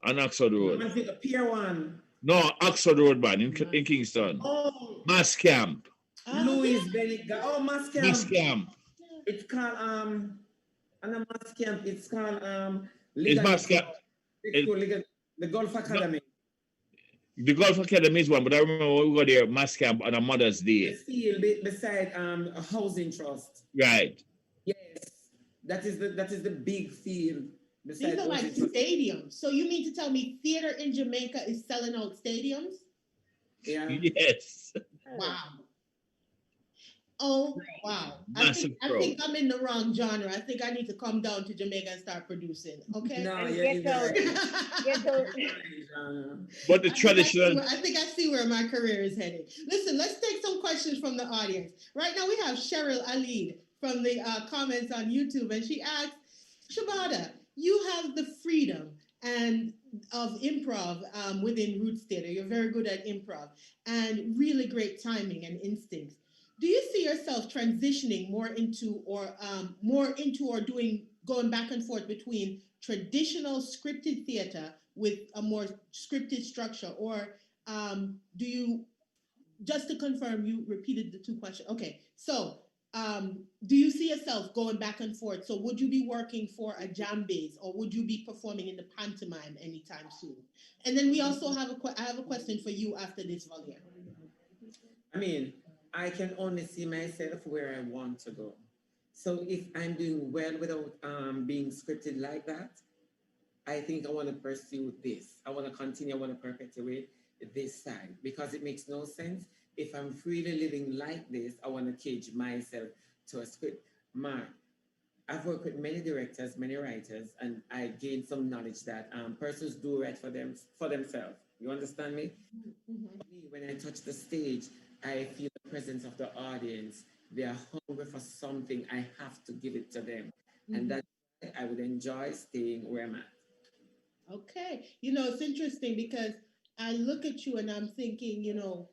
on Oxford Road. I think Pier 1. No, Oxford Road, man, in Kingston. Oh, Mass Camp. Louis Bennett. Oh, Mass Camp. Mass Camp. It's called and a Mass Camp. It's called It's Mass Camp. The Golf Academy. The Golf Academy is one, but I remember we were there Mass Camp on a Mother's Day. The field beside a housing trust. Right. Yes, that is the big field. These are like stadiums. So you mean to tell me theater in Jamaica is selling out stadiums? Yeah. Yes. Wow. Oh, wow. I think I'm in the wrong genre. I think I need to come down to Jamaica and start producing. Okay? No, But the traditional... I think I see where my career is headed. Listen, let's take some questions from the audience. Right now we have Cheryl Alid from the comments on YouTube, and she asks, Shebada, you have the freedom and of improv within Roots Theatre. You're very good at improv and really great timing and instincts. Do you see yourself transitioning more into or going back and forth between traditional scripted theater with a more scripted structure, or do you, just to confirm, you repeated the two questions. Okay, so do you see yourself going back and forth? So would you be working for a jam base, or would you be performing in the pantomime anytime soon? And then we also have I have a question for you after this, Volier. I mean, I can only see myself where I want to go. So if I'm doing well without being scripted like that, I think I want to pursue this. I want to continue, I want to perpetuate this side, because it makes no sense. If I'm freely living like this, I want to cage myself to a script. Mark, I've worked with many directors, many writers, and I gained some knowledge that persons do write for themselves. You understand me? Mm-hmm. When I touch the stage, I feel the presence of the audience. They are hungry for something. I have to give it to them. Mm-hmm. And that's why I would enjoy staying where I'm at. Okay. You know, it's interesting because I look at you and I'm thinking, you know,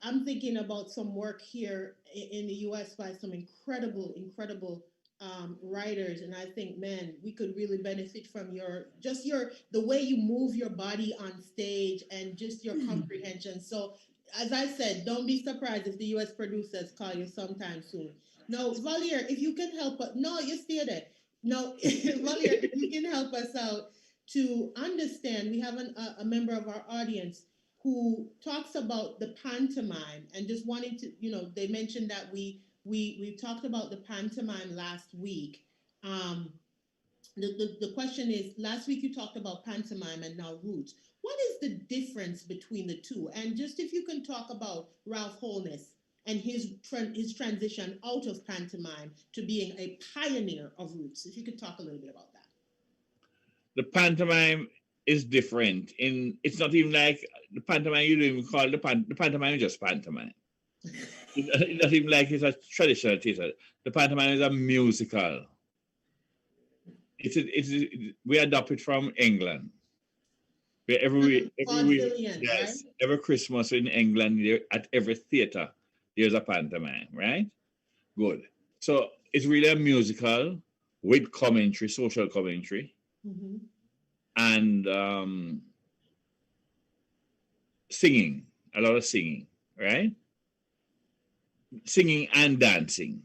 I'm thinking about some work here in the US by some incredible writers. And I think, man, we could really benefit from the way you move your body on stage and just your comprehension. So, as I said, don't be surprised if the US producers call you sometime soon. No, Volier, if you can help us, no, you stay there. No, Volier, if you can help us out to understand, we have a member of our audience who talks about the pantomime and just wanting to, you know, they mentioned that we talked about the pantomime last week. The question is, last week you talked about pantomime and now roots. What is the difference between the two? And just if you can talk about Ralph Holness and his transition out of pantomime to being a pioneer of roots. If you could talk a little bit about that. The pantomime is different. It's not even like the pantomime you don't even call the pantomime is just pantomime. It's not even like it's a traditional theater. The pantomime is a musical. We adopt it from England. Where every right? every Christmas in England, at every theater, there's a pantomime, right? Good. So it's really a musical with commentary, social commentary, and singing, a lot of singing, right? Singing and dancing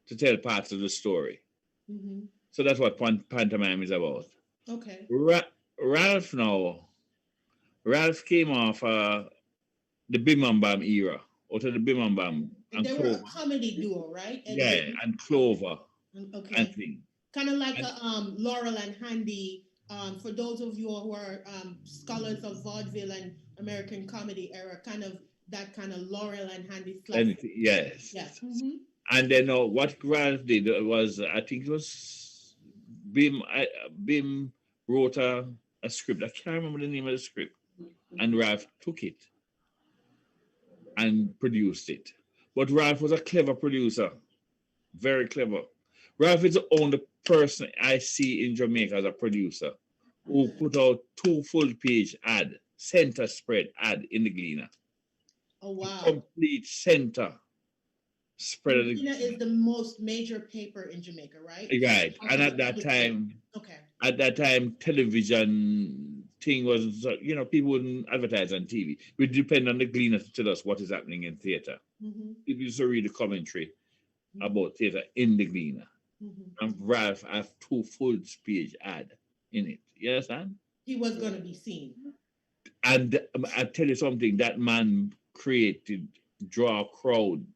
to tell parts of the story. So that's what pantomime is about. Okay. Ralph came off the Bim and Bam era, out of the Bim and Bam. And they were a comedy duo, right? And Clover. Okay. And thing. Kind of like Laurel and Handy. For those of you who are scholars of vaudeville and American comedy era, that kind of Laurel and Handy slapstick. Yes. Yes. And then what Ralph did was, I think it was Bim wrote a script. I can't remember the name of the script. And Ralph took it and produced it. But Ralph was a clever producer. Very clever. Ralph is the only person I see in Jamaica as a producer who put out 2 full-page ad, center spread ad in the Gleaner. Oh, wow. Complete center spread. The Gleaner is the most major paper in Jamaica, right? Right. And at that time, television thing was, people wouldn't advertise on TV. We depend on the Gleaner to tell us what is happening in theater. It used to read the commentary about theater in the Gleaner. And Ralph have 2 full-page ad in it. You understand? He was going to be seen. And I tell you something, that man draw crowd.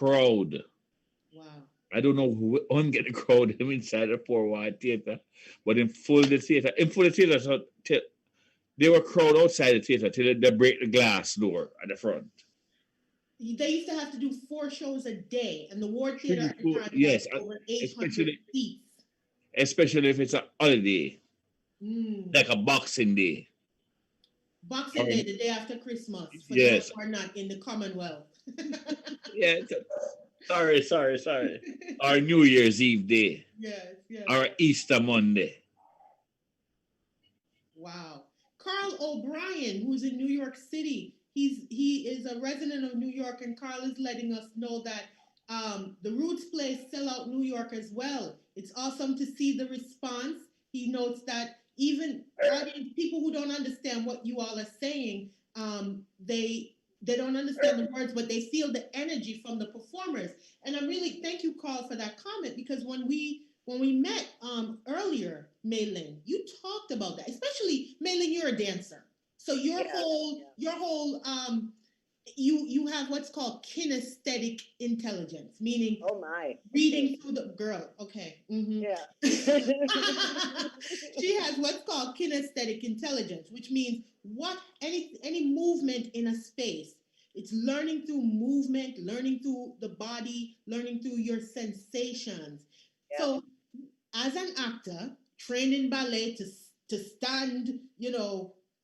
Wow. I don't know who get the crowd him inside the poor white theater, but in full the theater, so they were crowd outside the theater till they break the glass door at the front. They used to have to do 4 shows a day, and the Ward Theater at the time yes, had over 800 seats. Especially if it's a holiday, like a Boxing Day. Boxing Day, the day after Christmas, for yes. those who are not in the Commonwealth. Yeah, sorry. Or New Year's Eve Day. Yes. Or Easter Monday. Wow. Carl O'Brien, who's in New York City, he is a resident of New York, and Carl is letting us know that the Roots plays sell out New York as well. It's awesome to see the response. He notes that even people who don't understand what you all are saying, they don't understand the words, but they feel the energy from the performers. And I'm really, thank you, Carl, for that comment, because when we met earlier, Maylynne, you talked about that, especially Maylynne, you're a dancer. So your whole you have what's called kinesthetic intelligence, meaning reading through the girl. Okay. Yeah. She has what's called kinesthetic intelligence, which means any movement in a space. It's learning through movement, learning through the body, learning through your sensations. Yeah. So as an actor trained in ballet to stand,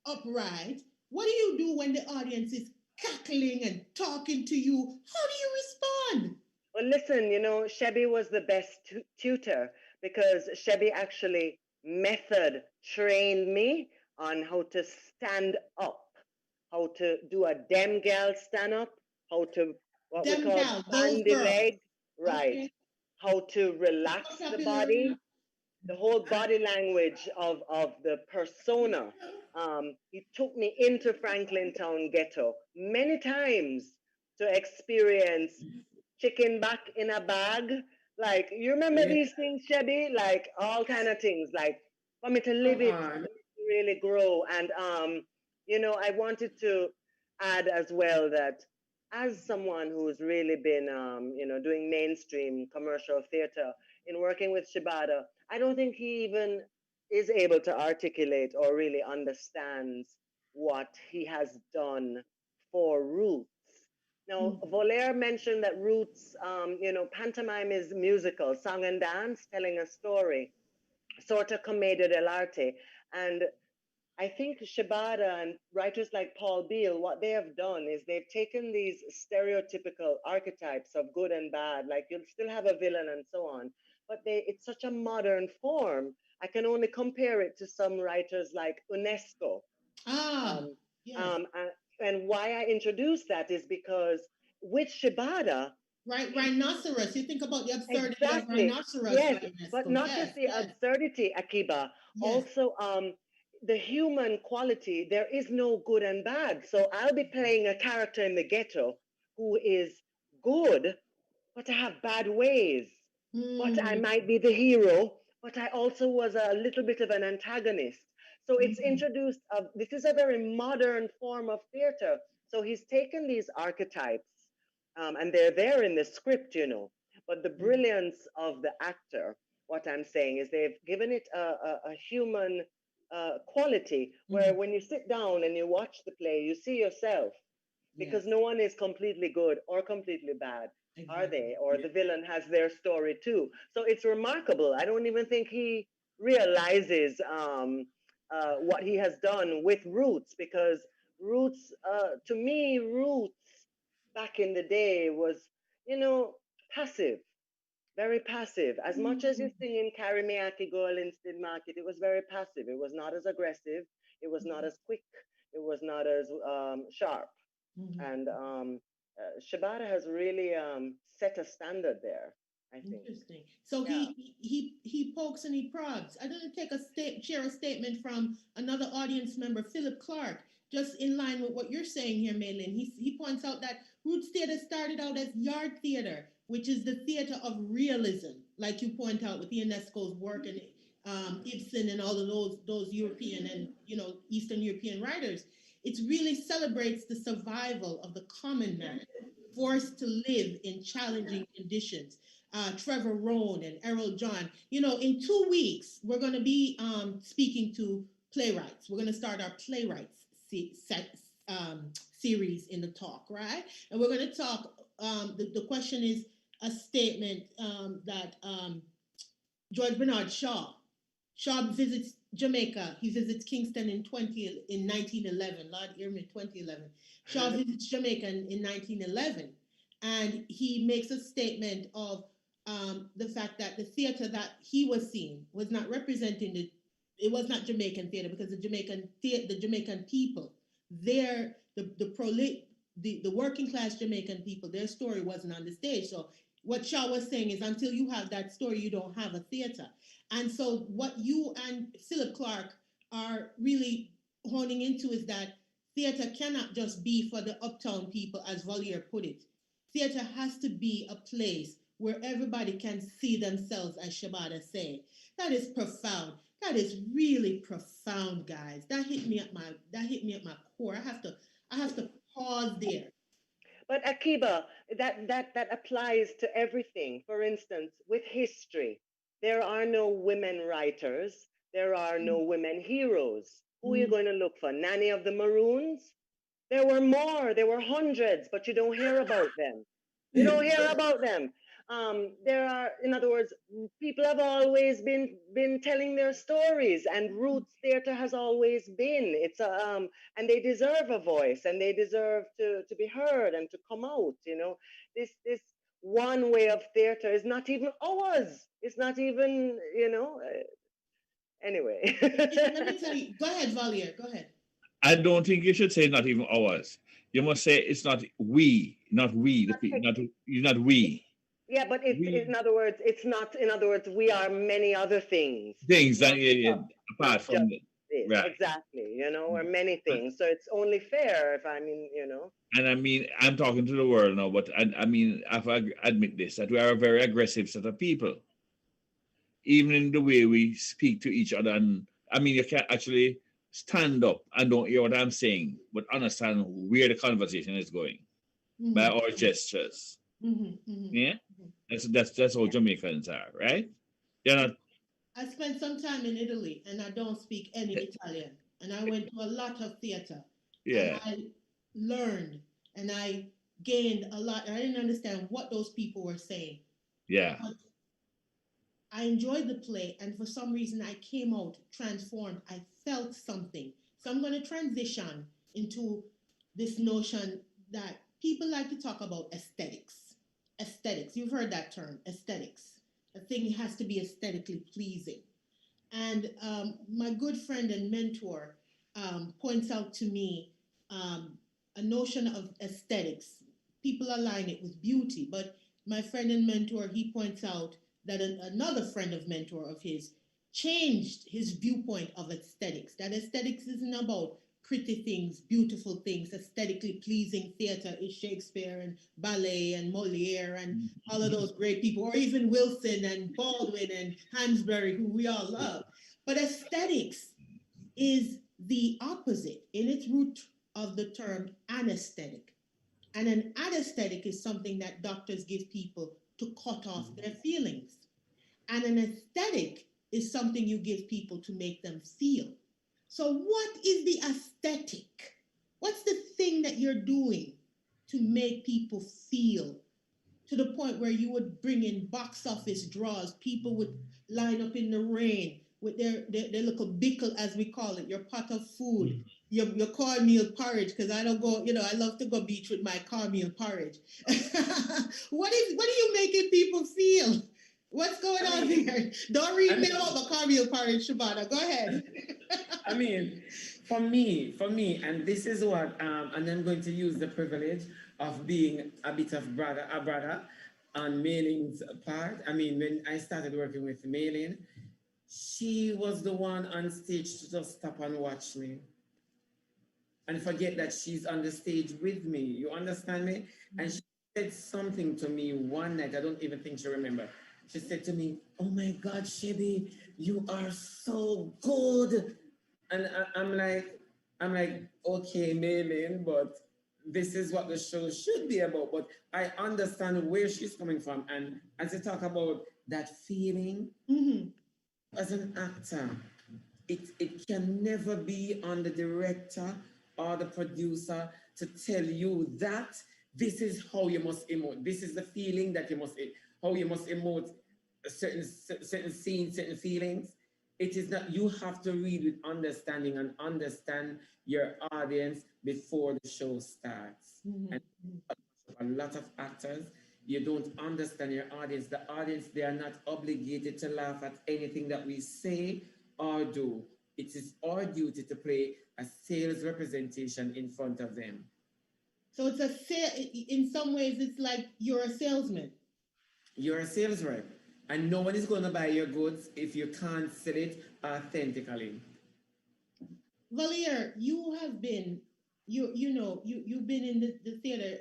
upright, what do you do when the audience is cackling and talking to you. How do you respond? Well, listen, Shebby was the best tutor because Shebby actually method trained me on how to stand up, how to do a dem gal stand up, how to what we Them call gal, those bandy girls. leg, right? Okay. How to relax the body, the whole body language of the persona. He took me into Franklin Town ghetto many times to experience chicken back in a bag. Like, you remember Yeah. these things, Chevy? Like, all kind of things. Like, for me to live Come it, on. to really grow. And, I wanted to add as well that as someone who's really been, doing mainstream commercial theater in working with Shebada, I don't think he even is able to articulate or really understands what he has done for Roots. Now, Volier mentioned that Roots, pantomime is musical, song and dance, telling a story, sort of commedia dell'arte. And I think Shebada and writers like Paul Beal, what they have done is they've taken these stereotypical archetypes of good and bad, like you'll still have a villain and so on, but it's such a modern form. I can only compare it to some writers like UNESCO. Yes. And why I introduced that is because with Shebada, Right, rhinoceros. You think about the absurdity exactly, of rhinoceros. yes, By but UNESCO. not Yes, just the yes, absurdity, Akiba, yes. also the human quality. There is no good and bad. So I'll be playing a character in the ghetto who is good, but I have bad ways. But I might be the hero, but I also was a little bit of an antagonist. So it's introduced, this is a very modern form of theater. So he's taken these archetypes, and they're there in the script, but the brilliance of the actor, what I'm saying is they've given it a human quality where when you sit down and you watch the play, you see yourself because no one is completely good or completely bad, are they? Or the villain has their story too. So it's remarkable. I don't even think he realizes what he has done with Roots because Roots, to me, Roots back in the day was, passive, very passive. As much as you sing in Carry Me Aki Girl in Stid Market, it was very passive. It was not as aggressive. It was not as quick. It was not as sharp. And Shebada has really set a standard there, I think. Interesting. So Yeah. he pokes and he prods. I didn't take share a statement from another audience member, Philip Clark, just in line with what you're saying here, Maylynne. He points out that Roots Theatre started out as yard theater, which is the theater of realism, like you point out with UNESCO's work and Ibsen and all of those European and Eastern European writers. It really celebrates the survival of the common man, forced to live in challenging conditions. Trevor Rohn and Errol John. In 2 weeks, we're going to be speaking to playwrights. We're going to start our playwrights series in the talk, right? And we're going to talk, the question is a statement that George Bernard Shaw visits Jamaica. He visits Kingston in 1911. Lord Earman, 2011. Shaw visits Jamaica in 1911, and he makes a statement of the fact that the theater that he was seeing was not representing it was not Jamaican theater because the Jamaican people, the working class Jamaican people, their story wasn't on the stage. So what Shaw was saying is until you have that story, you don't have a theater. And so what you and Philip Clark are really honing into is that theater cannot just be for the uptown people, as Volier put it. Theater has to be a place where everybody can see themselves, as Shebada say. That is profound. That is really profound, guys. That hit me at my core. I have to pause there. But Akiba, that applies to everything. For instance, with history, there are no women writers. There are no women heroes. Who are you going to look for? Nanny of the Maroons? There were more. There were hundreds, but you don't hear about them. You don't hear about them. There are, in other words, people have always been telling their stories, and Roots Theatre has always been. It's a and they deserve a voice, and they deserve to be heard and to come out. You know, this one way of theatre is not even ours. It's not even, you know. Anyway. Let me tell you. Go ahead, Volier. Go ahead. I don't think you should say not even ours. You must say it's not we, not we, not we. Yeah, but it's in other words, it's not. In other words, we are many other things. Things that Not apart from just this. right. Exactly. You know, we're many things. So it's only fair if I mean, you know. And I mean, I'm talking to the world now, but I mean, I have to admit this, that we are a very aggressive set of people. Even in the way we speak to each other. And I mean, you can't actually stand up and don't hear what I'm saying, but understand where the conversation is going by our gestures. Yeah? That's how Jamaicans are, right? You're not. I spent some time in Italy and I don't speak any Italian. And I went to a lot of theater. Yeah. And I learned and I gained a lot. And I didn't understand what those people were saying. Yeah. But I enjoyed the play, and for some reason I came out transformed. I felt something. So I'm going to transition into this notion that people like to talk about aesthetics. Aesthetics. You've heard that term, aesthetics. A thing has to be aesthetically pleasing. And my good friend and mentor points out to me a notion of aesthetics. People align it with beauty, but my friend and mentor, he points out that another friend of mentor of his changed his viewpoint of aesthetics. That aesthetics isn't about pretty things, beautiful things, aesthetically pleasing theater is Shakespeare and ballet and Moliere and all of those great people, or even Wilson and Baldwin and Hansberry, who we all love. But aesthetics is the opposite in its root of the term anesthetic. And an anesthetic is something that doctors give people to cut off their feelings. And an aesthetic is something you give people to make them feel. So what is the aesthetic? What's the thing that you're doing to make people feel to the point where you would bring in box office draws? People would line up in the rain with their little bickle, as we call it, your pot of food, your cornmeal porridge, because I don't go, I love to go beach with my cornmeal porridge. What are you making people feel? What's going on here? Don't read me about the cornmeal porridge, Shebada. Go ahead. I mean, for me, and this is what, and I'm going to use the privilege of being a bit of a brother on Maylynne's part. I mean, when I started working with Maylynne, she was the one on stage to just stop and watch me and forget that she's on the stage with me. You understand me? Mm-hmm. And she said something to me one night. I don't even think she remembered. She said to me, "Oh my God, Shebby, you are so good." And I'm like, okay, Maylynne, but this is what the show should be about. But I understand where she's coming from. And as you talk about that feeling, as an actor, it can never be on the director or the producer to tell you that this is how you must emote. This is the feeling that you must, how you must emote a certain scenes, certain feelings. It is not, you have to read with understanding and understand your audience before the show starts. And a lot of actors, you don't understand your audience. The audience, they are not obligated to laugh at anything that we say or do. It is our duty to play a sales representation in front of them. So it's in some ways, it's like you're a salesman. You're a sales rep. And no one is going to buy your goods if you can't sell it authentically. Volier, you have been, you've been in the theater,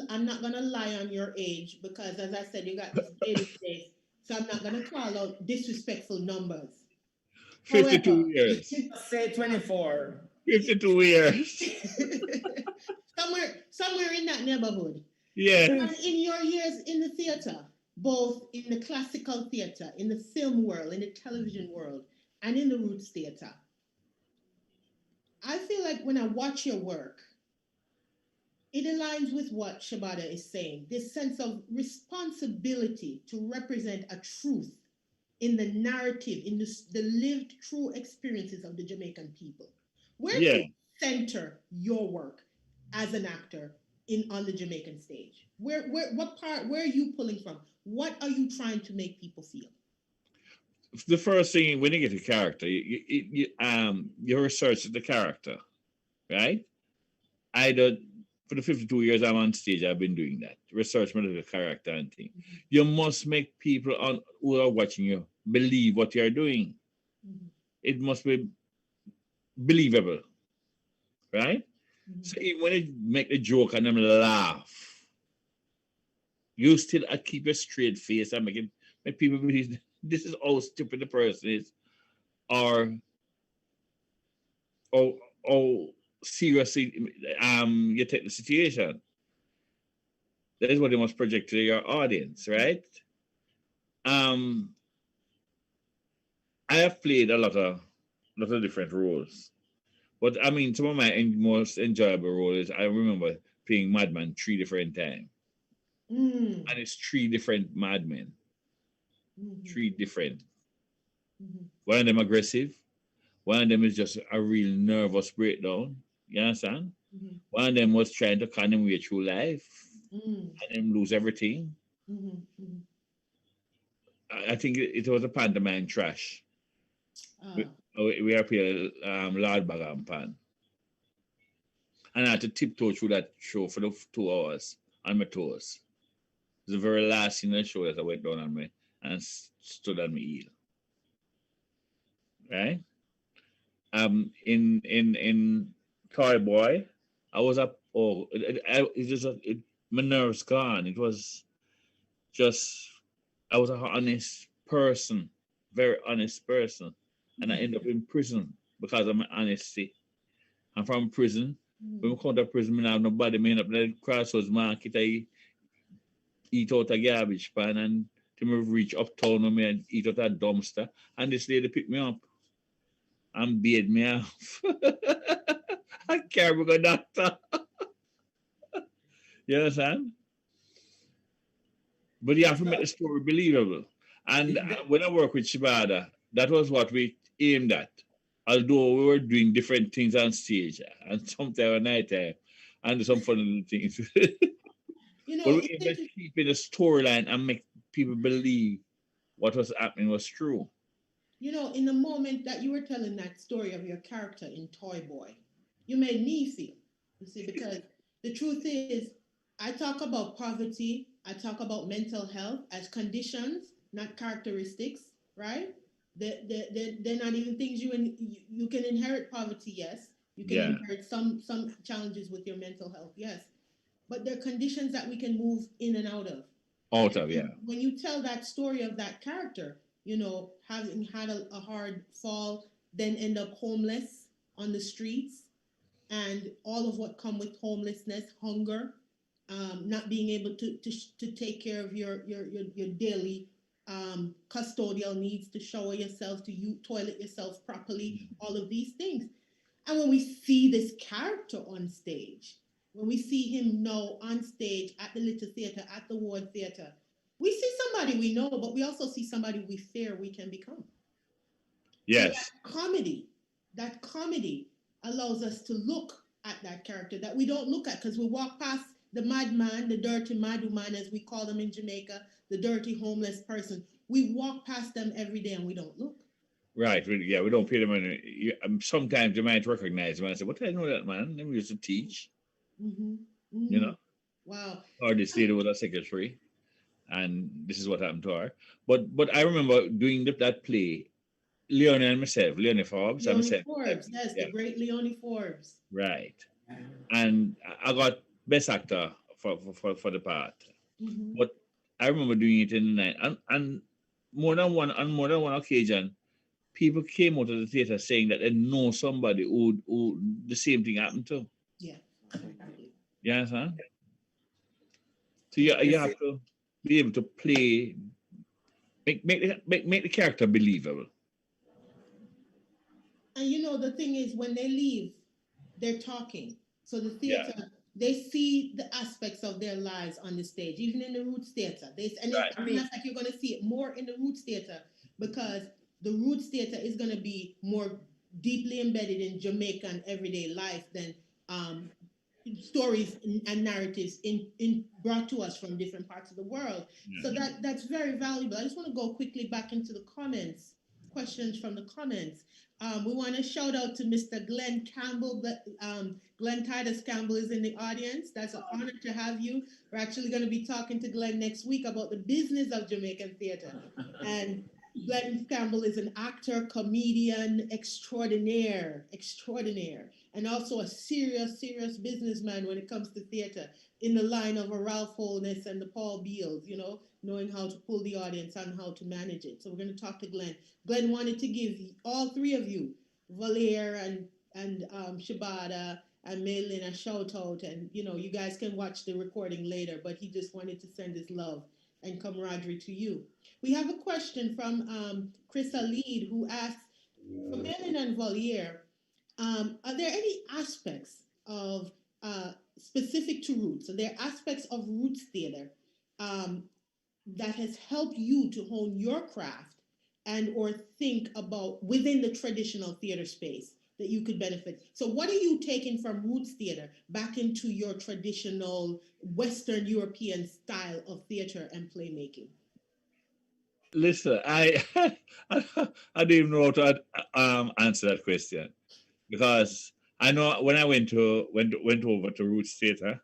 I'm not going to lie on your age because, as I said, you got this baby face. So I'm not going to call out disrespectful numbers. 52 However, years. Say 24. 52 years. somewhere in that neighborhood. Yeah. And in your years in the theater, both in the classical theater, in the film world, in the television world, and in the Roots Theatre, I feel like when I watch your work, It aligns with what Shebada is saying, this sense of responsibility to represent a truth in the narrative, in the lived true experiences of the Jamaican people. Where do Yeah. you center your work as an actor on the Jamaican stage? What part, where are you pulling from? What are you trying to make people feel? The first thing when you get a character, you research the character, right? I don't. For the 52 years I'm on stage, I've been doing that. Research the character and thing. You must make people who are watching you believe what you're doing. It must be believable, right? So even when you make the joke and them laugh, you still keep a straight face and make people believe this is how stupid the person is, or or seriously you take the situation. That is what you must project to your audience, right? I have played a lot of different roles, but I mean, some of my most enjoyable roles. I remember playing Madman 3 different times, and it's 3 different madmen, 3 different. One of them aggressive, one of them is just a real nervous breakdown. You understand? One of them was trying to con him way through life and then lose everything. I think it was a pantomime trash. We are playing Lord Bagam Pan. And I had to tiptoe through that show for the 2 hours on my toes. It was the very last scene of the show that I went down on me and stood on my heel. Right? In Toy Boy, I was up. My nerves gone. It was just I was an honest person, very honest person, and I ended up in prison because of my honesty. I'm from prison. When we come to prison, I have nobody. Me end up in the Crossroads Market. I eat out a garbage pan and till me reach uptown with me and eat out a dumpster. And this lady picked me up and bathed me off. I carry me go doctor. You understand? But you have to make the story believable. And when I work with Shebada, that was what we aimed at. Although we were doing different things on stage and sometimes at night time and some funny things. But we aimed at keeping the storyline and make people believe what was happening was true. You know, in the moment that you were telling that story of your character in Toy Boy, you made me feel, you see, because the truth is, I talk about poverty, I talk about mental health as conditions, not characteristics, right? They're not even things you can inherit poverty, yes. You can inherit some challenges with your mental health, yes. But they're conditions that we can move in and out of. Out of, yeah. When you tell that story of that character, you know, having had a hard fall, then end up homeless on the streets, and all of what come with homelessness, hunger, not being able to take care of your daily custodial needs, to shower yourself, to toilet yourself properly, all of these things. And when we see this character on stage, when we see him now on stage at the Little Theatre, at the Ward Theatre, we see somebody we know, but we also see somebody we fear we can become. Yes. So that comedy allows us to look at that character that we don't look at, because we walk past the madman, the dirty madman, as we call them in Jamaica, the dirty homeless person. We walk past them every day and we don't look. Right. Yeah, we don't pay them any. Sometimes you might recognize them and say, "What I know that man? They used to teach." You know. Wow. Or this lady was a secretary, and this is what happened to her. But I remember doing that play, Leonie and myself, Leonie Forbes. Leonie Forbes, yes, the great Leonie Forbes. Right. And I got best actor for the part. But I remember doing it in the night, and more than one occasion, people came out of the theater saying that they know somebody who the same thing happened to. Yeah. You understand? So you have to be able to play, make the character believable. And you know, the thing is, when they leave, they're talking. So the theater they see the aspects of their lives on the stage, even in the Roots Theatre. Right. I mean, like you're going to see it more in the Roots Theatre because the Roots Theatre is going to be more deeply embedded in Jamaican everyday life than stories and narratives in brought to us from different parts of the world. So that's very valuable. I just want to go quickly back into the comments, questions from the comments. We want to shout out to Mr. Glenn Campbell. Glenn Titus Campbell is in the audience. That's an honor to have you. We're actually going to be talking to Glenn next week about the business of Jamaican theater. And Glenn Campbell is an actor, comedian extraordinaire, and also a serious businessman when it comes to theater, in the line of a Ralph Holness and the Paul Beals, knowing how to pull the audience and how to manage it. So we're going to talk to Glenn. Glenn wanted to give all three of you, Volier and Shebada and Maylynne, a shout out, and you guys can watch the recording later, but he just wanted to send his love and camaraderie to you. We have a question from Chris Alid, who asks, for Maylynne and Volier, are there any aspects of specific to Roots? Are there aspects of Roots theater that has helped you to hone your craft and or think about within the traditional theater space that you could benefit? So what are you taking from Roots theater back into your traditional Western European style of theater and playmaking? Listen, I I don't even know how to answer that question, because I know when I went over to Roots Theatre,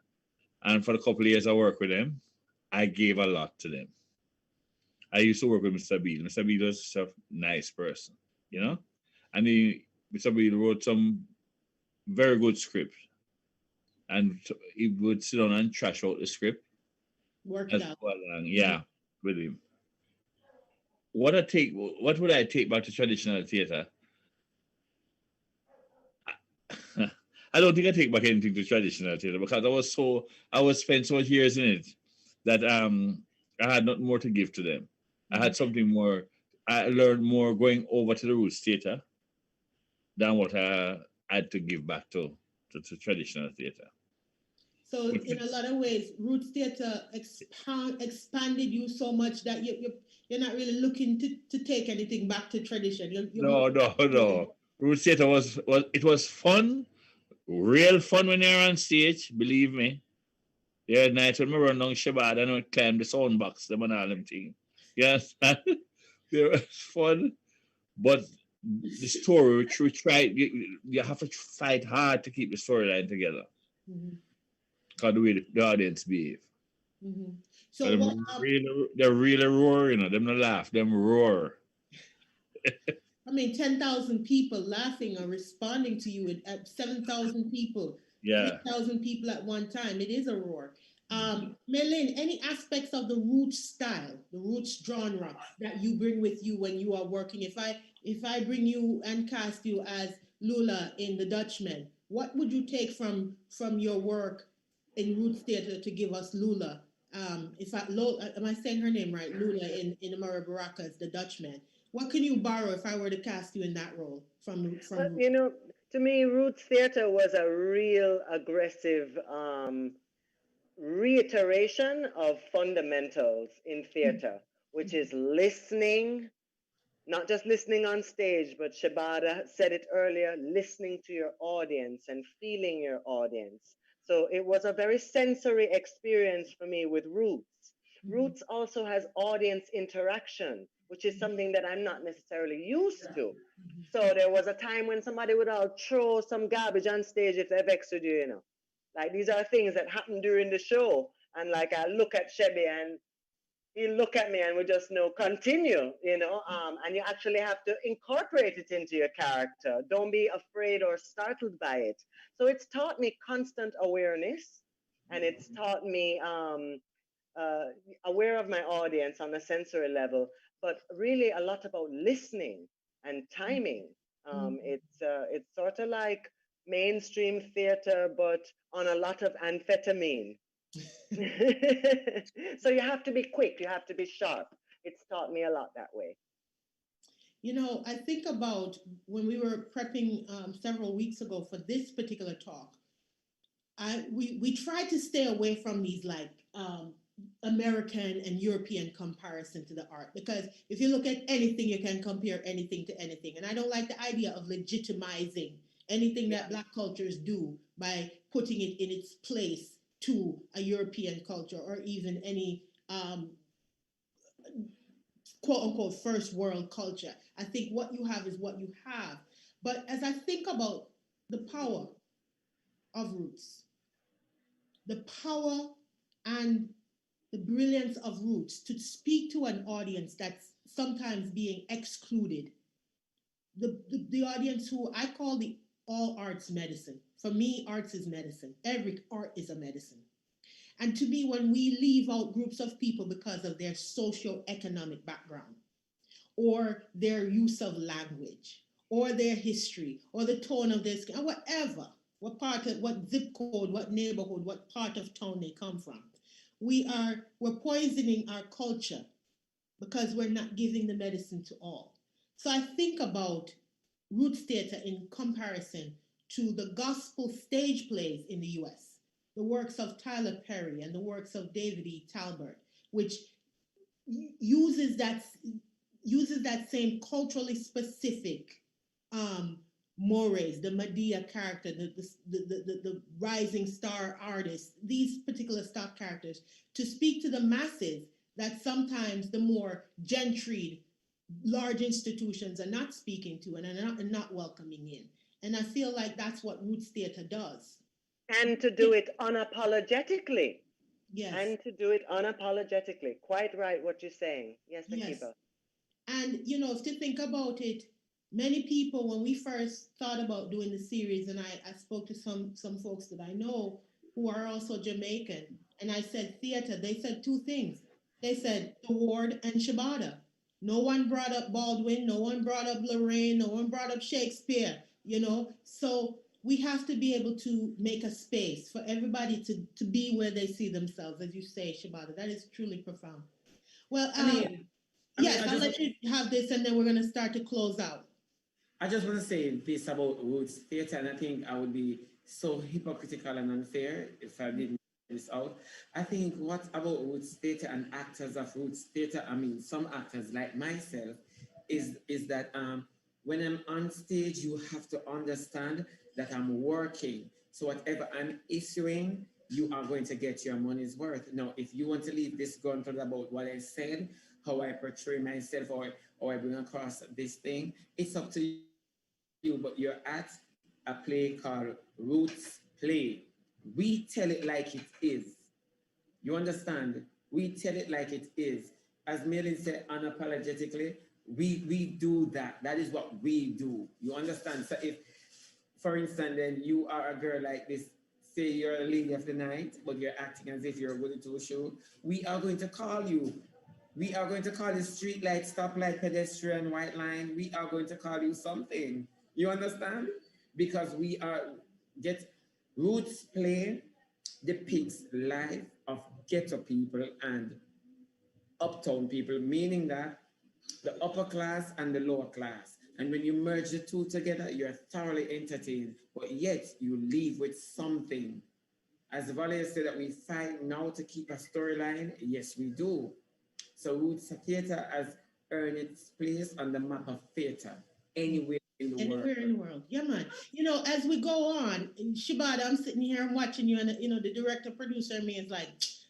and for the couple of years I worked with them, I gave a lot to them. I used to work with Mr. Beale. Mr. Beale was such a nice person, and Mr. Beale wrote some very good script, and he would sit down and trash out the script. Work it out. With him. What would I take back to traditional theater? I don't think I take back anything to traditional theater, because I was spent so much years in it that I had nothing more to give to them. I had something more. I learned more going over to the Roots Theatre than what I had to give back to traditional theater. So in a lot of ways, Roots Theatre expanded you so much that you're not really looking to take anything back to tradition. No. Roots Theatre was fun, real fun when you're on stage. Believe me. There are nights when we run down Shebada and we climb the sound box, them and all them things. Yes, it was fun, but the story, which we tried, you have to fight hard to keep the storyline together. Because the way the audience behave. So they're really roar, them not laugh, them roar. I mean, 10,000 people laughing or responding to you at 7,000 people, 3,000 people at one time. It is a roar. Maylynne, any aspects of the Roots style, the Roots genre that you bring with you when you are working? If I bring you and cast you as Lula in The Dutchman, what would you take from your work in Roots Theatre to give us Lula? Am I saying her name right? Lula in Amara Baraka's The Dutchman. What can you borrow if I were to cast you in that role from to me, Roots Theatre was a real aggressive reiteration of fundamentals in theater, which is listening, not just listening on stage, but Shebada said it earlier, listening to your audience and feeling your audience. So it was a very sensory experience for me with Roots. Roots also has audience interaction, which is something that I'm not necessarily used to. So there was a time when somebody would all throw some garbage on stage if they vexed with you, Like these are things that happen during the show. And like I look at Shebby and he'll look at me and we just continue, and you actually have to incorporate it into your character. Don't be afraid or startled by it. So it's taught me constant awareness, and it's taught me aware of my audience on a sensory level, but really a lot about listening and timing. It's sort of like mainstream theater, but on a lot of amphetamine. So you have to be quick, you have to be sharp. It's taught me a lot that way. I think about when we were prepping several weeks ago for this particular talk, we try to stay away from these like American and European comparison to the art, because if you look at anything, you can compare anything to anything, and I don't like the idea of legitimizing anything that Black cultures do by putting it in its place to a European culture or even any quote unquote first world culture. I think what you have is what you have. But as I think about the power of roots, the power and the brilliance of roots to speak to an audience that's sometimes being excluded, the audience who I call the all arts medicine. For me, arts is medicine. Every art is a medicine. And to me, when we leave out groups of people because of their socio-economic background, or their use of language, or their history, or the tone of their skin, or whatever, what part of, what zip code, what neighborhood, what part of town they come from, we're poisoning our culture because we're not giving the medicine to all. So I think about Roots Theatre in comparison to the gospel stage plays in the US, the works of Tyler Perry and the works of David E. Talbert, which uses that same culturally specific mores, the Medea character, the rising star artist, these particular stock characters, to speak to the masses that sometimes the more gentried, large institutions are not speaking to and are not welcoming in. And I feel like that's what Roots Theatre does. And to do it unapologetically. Yes. And to do it unapologetically. Quite right what you're saying. Yes, Akiba. Yes. And, you know, to think about it, many people, when we first thought about doing the series, and I spoke to some folks that I know who are also Jamaican, and I said theater, they said two things. They said the Ward and Shebada. No one brought up Baldwin, no one brought up Lorraine, no one brought up Shakespeare, you know? So we have to be able to make a space for everybody to be where they see themselves, as you say, Shebada. That is truly profound. Well, yes, I'll let you have this, and then we're going to start to close out. I just want to say this about Roots Theatre, and I think I would be so hypocritical and unfair if I didn't this out. I think what about Roots Theatre and actors of Roots Theatre, I mean, some actors like myself, is that when I'm on stage, you have to understand that I'm working. So whatever I'm issuing, you are going to get your money's worth. Now, if you want to leave this gun about what I said, how I portray myself, or I bring across this thing, it's up to you. But you're at a play called Roots Play. We tell it like it is. You understand? We tell it like it is. As Maylynne said, unapologetically, we do that. That is what we do. You understand? So if, for instance, then you are a girl like this, say you're a lady of the night, but you're acting as if you're going to a show, we are going to call you. We are going to call you street light, stoplight, pedestrian, white line. We are going to call you something. You understand? Because we are Roots Play depicts life of ghetto people and uptown people, meaning that the upper class and the lower class. And when you merge the two together, you're thoroughly entertained, but yet you leave with something. As Volier said that we fight now to keep a storyline, yes, we do. So Roots Theatre has earned its place on the map of theatre anywhere in the world. Anywhere in the world, yeah, man. You know, as we go on, Shebada, I'm sitting here, I'm watching you, and you know, the director, producer, me is like,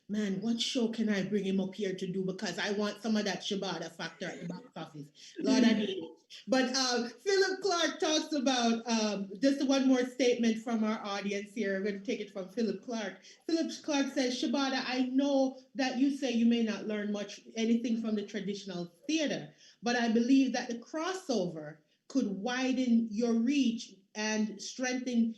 man, what show can I bring him up here to do? Because I want some of that Shebada factor at the box office. Lord, I need it. But Philip Clark talks about, just one more statement from our audience here. I'm going to take it from Philip Clark. Philip Clark says, Shebada, I know that you say you may not learn anything from the traditional theater, but I believe that the crossover could widen your reach and strengthen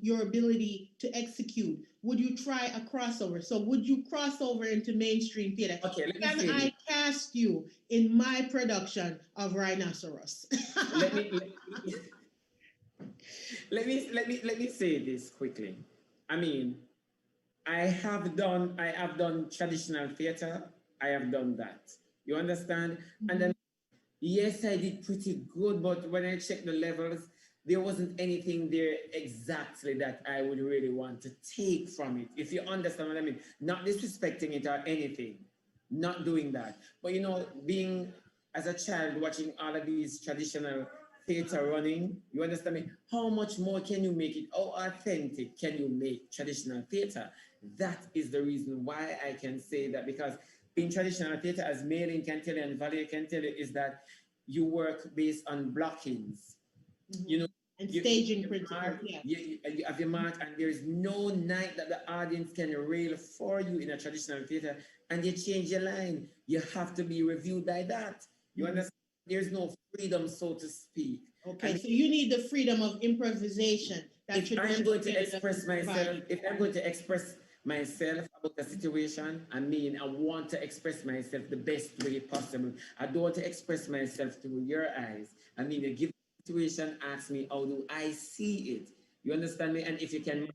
your ability to execute. Would you try a crossover? So would you cross over into mainstream theater? Okay, Can I cast you in my production of Rhinoceros? let me say this quickly. I mean, I have done traditional theater. I have done that. You understand? Mm-hmm. And then yes, I did pretty good, but when I check the levels, there wasn't anything there exactly that I would really want to take from it. If you understand what I mean, not disrespecting it or anything, not doing that. But you know, being as a child watching all of these traditional theater running, you understand me? How much more can you make it? How authentic can you make traditional theater? That is the reason why I can say that, because in traditional theater, as Maylynne can tell you and Volier can tell you, is that you work based on blockings. You know, and staging principles. You have your mark, and there's no night that the audience can rail for you in a traditional theater, and you change your line. You have to be reviewed by that. You understand? There's no freedom, so to speak. Okay, so you need the freedom of improvisation. If I am going to express myself, if I'm going to express myself about the situation, I mean, I want to express myself the best way possible. I don't want to express myself through your eyes. I mean, you give situation, ask me, how do I see it? You understand me? And if you can,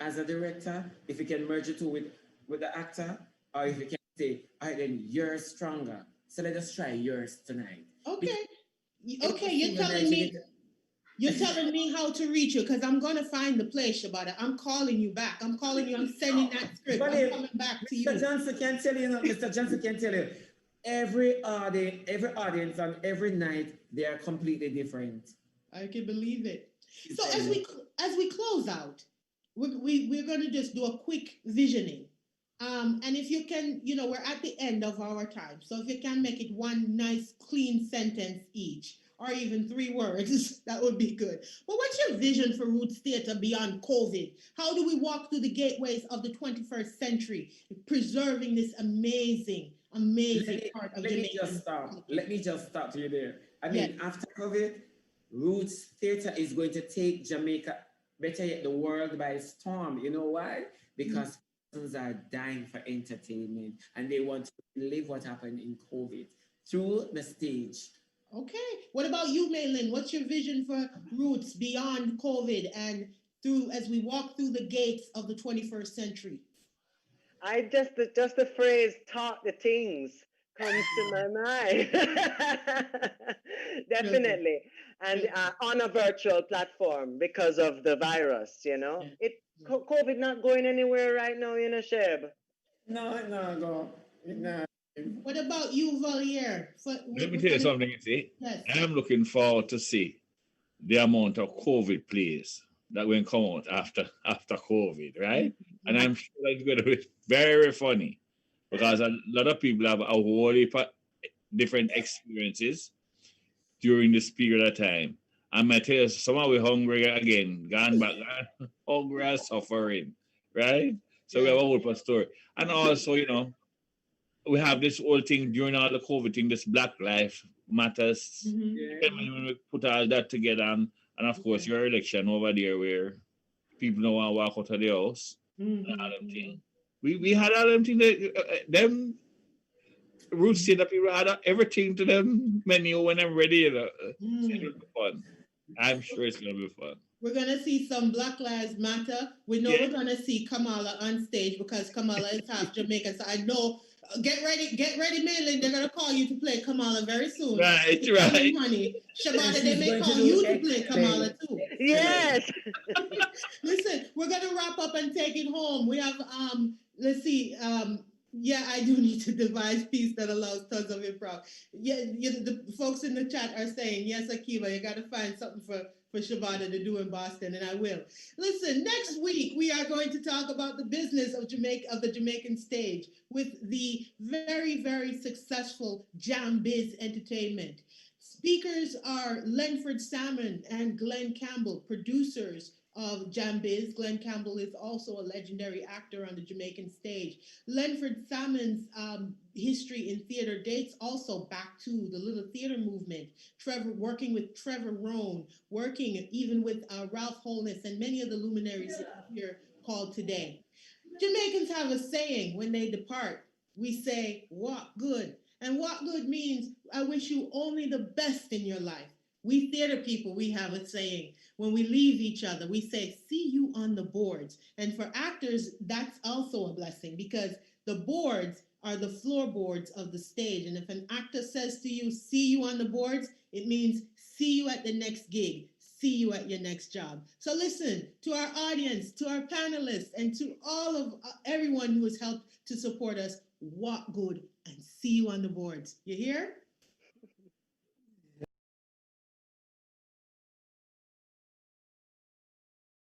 as a director, if you can merge it with the actor, or if you can say, all right, then you're stronger. So let us try yours tonight. Okay. Okay, you're telling me how to reach you, because I'm going to find the place, Shebada. I'm calling you back. I'm calling you. I'm sending that script. I'm coming back to you. Mr. Johnson can tell you, Mr. Johnson can tell you, every audience on every night, they are completely different. I can believe it. So as we close out, we're going to just do a quick visioning. And if you can, you know, we're at the end of our time. So if you can make it one nice, clean sentence each, or even 3 words, that would be good. But what's your vision for Roots Theatre beyond COVID? How do we walk through the gateways of the 21st century, preserving this amazing part of Jamaica? Let me just stop you there. I mean, after COVID, Roots Theatre is going to take Jamaica, better yet, the world by storm. You know why? Because persons are dying for entertainment, and they want to live what happened in COVID through the stage. Okay. What about you, Maylynne? What's your vision for Roots beyond COVID and through as we walk through the gates of the 21st century? I just the phrase "taught the things" comes to my mind. Definitely, and on a virtual platform because of the virus. You know, COVID not going anywhere right now. You know, Sheb. No. What about you, Volier? Let me tell you something, you see. Yes. I'm looking forward to see the amount of COVID plays that will come out after COVID, right? Mm-hmm. And I'm sure it's going to be very funny because a lot of people have a whole heap of different experiences during this period of time. I might tell you, somehow we're hungry again, gone back, hungry and suffering, right? So we have a whole heap of story. And also, you know, we have this whole thing during all the COVID thing, this Black Lives Matters. Mm-hmm. When we put all that together, and of course, your election over there where people don't want to walk out of the house. Mm-hmm. And all them things. We had all them things, them Roots Theatre people had everything to them menu when I'm ready. You know. It's going to be fun. I'm sure it's going to be fun. We're going to see some Black Lives Matter. We know we're going to see Kamala on stage because Kamala is half Jamaican. So I know. Get ready, Maylynne. They're going to call you to play Kamala very soon. Right. Honey. Shebada, they may call you to play Kamala too. Yes. Listen, we're going to wrap up and take it home. We have, let's see, I do need to devise piece that allows tons of improv. The folks in the chat are saying, yes, Akiva, you got to find something for Shebada to do in Boston, and I will. Listen, next week we are going to talk about the business of the Jamaican stage with the very, very successful Jam Biz Entertainment. Speakers are Lenford Salmon and Glenn Campbell, producers of Jam Biz. Glenn Campbell is also a legendary actor on the Jamaican stage. Lenford Salmon's history in theater dates also back to the Little Theater movement. Working with Trevor Rohn, working even with Ralph Holness and many of the luminaries here called today. Jamaicans have a saying when they depart. We say, walk good. And walk good means I wish you only the best in your life. We theater people, we have a saying. When we leave each other, we say, see you on the boards. And for actors, that's also a blessing because the boards are the floorboards of the stage. And if an actor says to you, see you on the boards, it means see you at the next gig. see you at your next job. So listen, to our audience, to our panelists, and to all of everyone who has helped to support us, walk good and see you on the boards. You hear?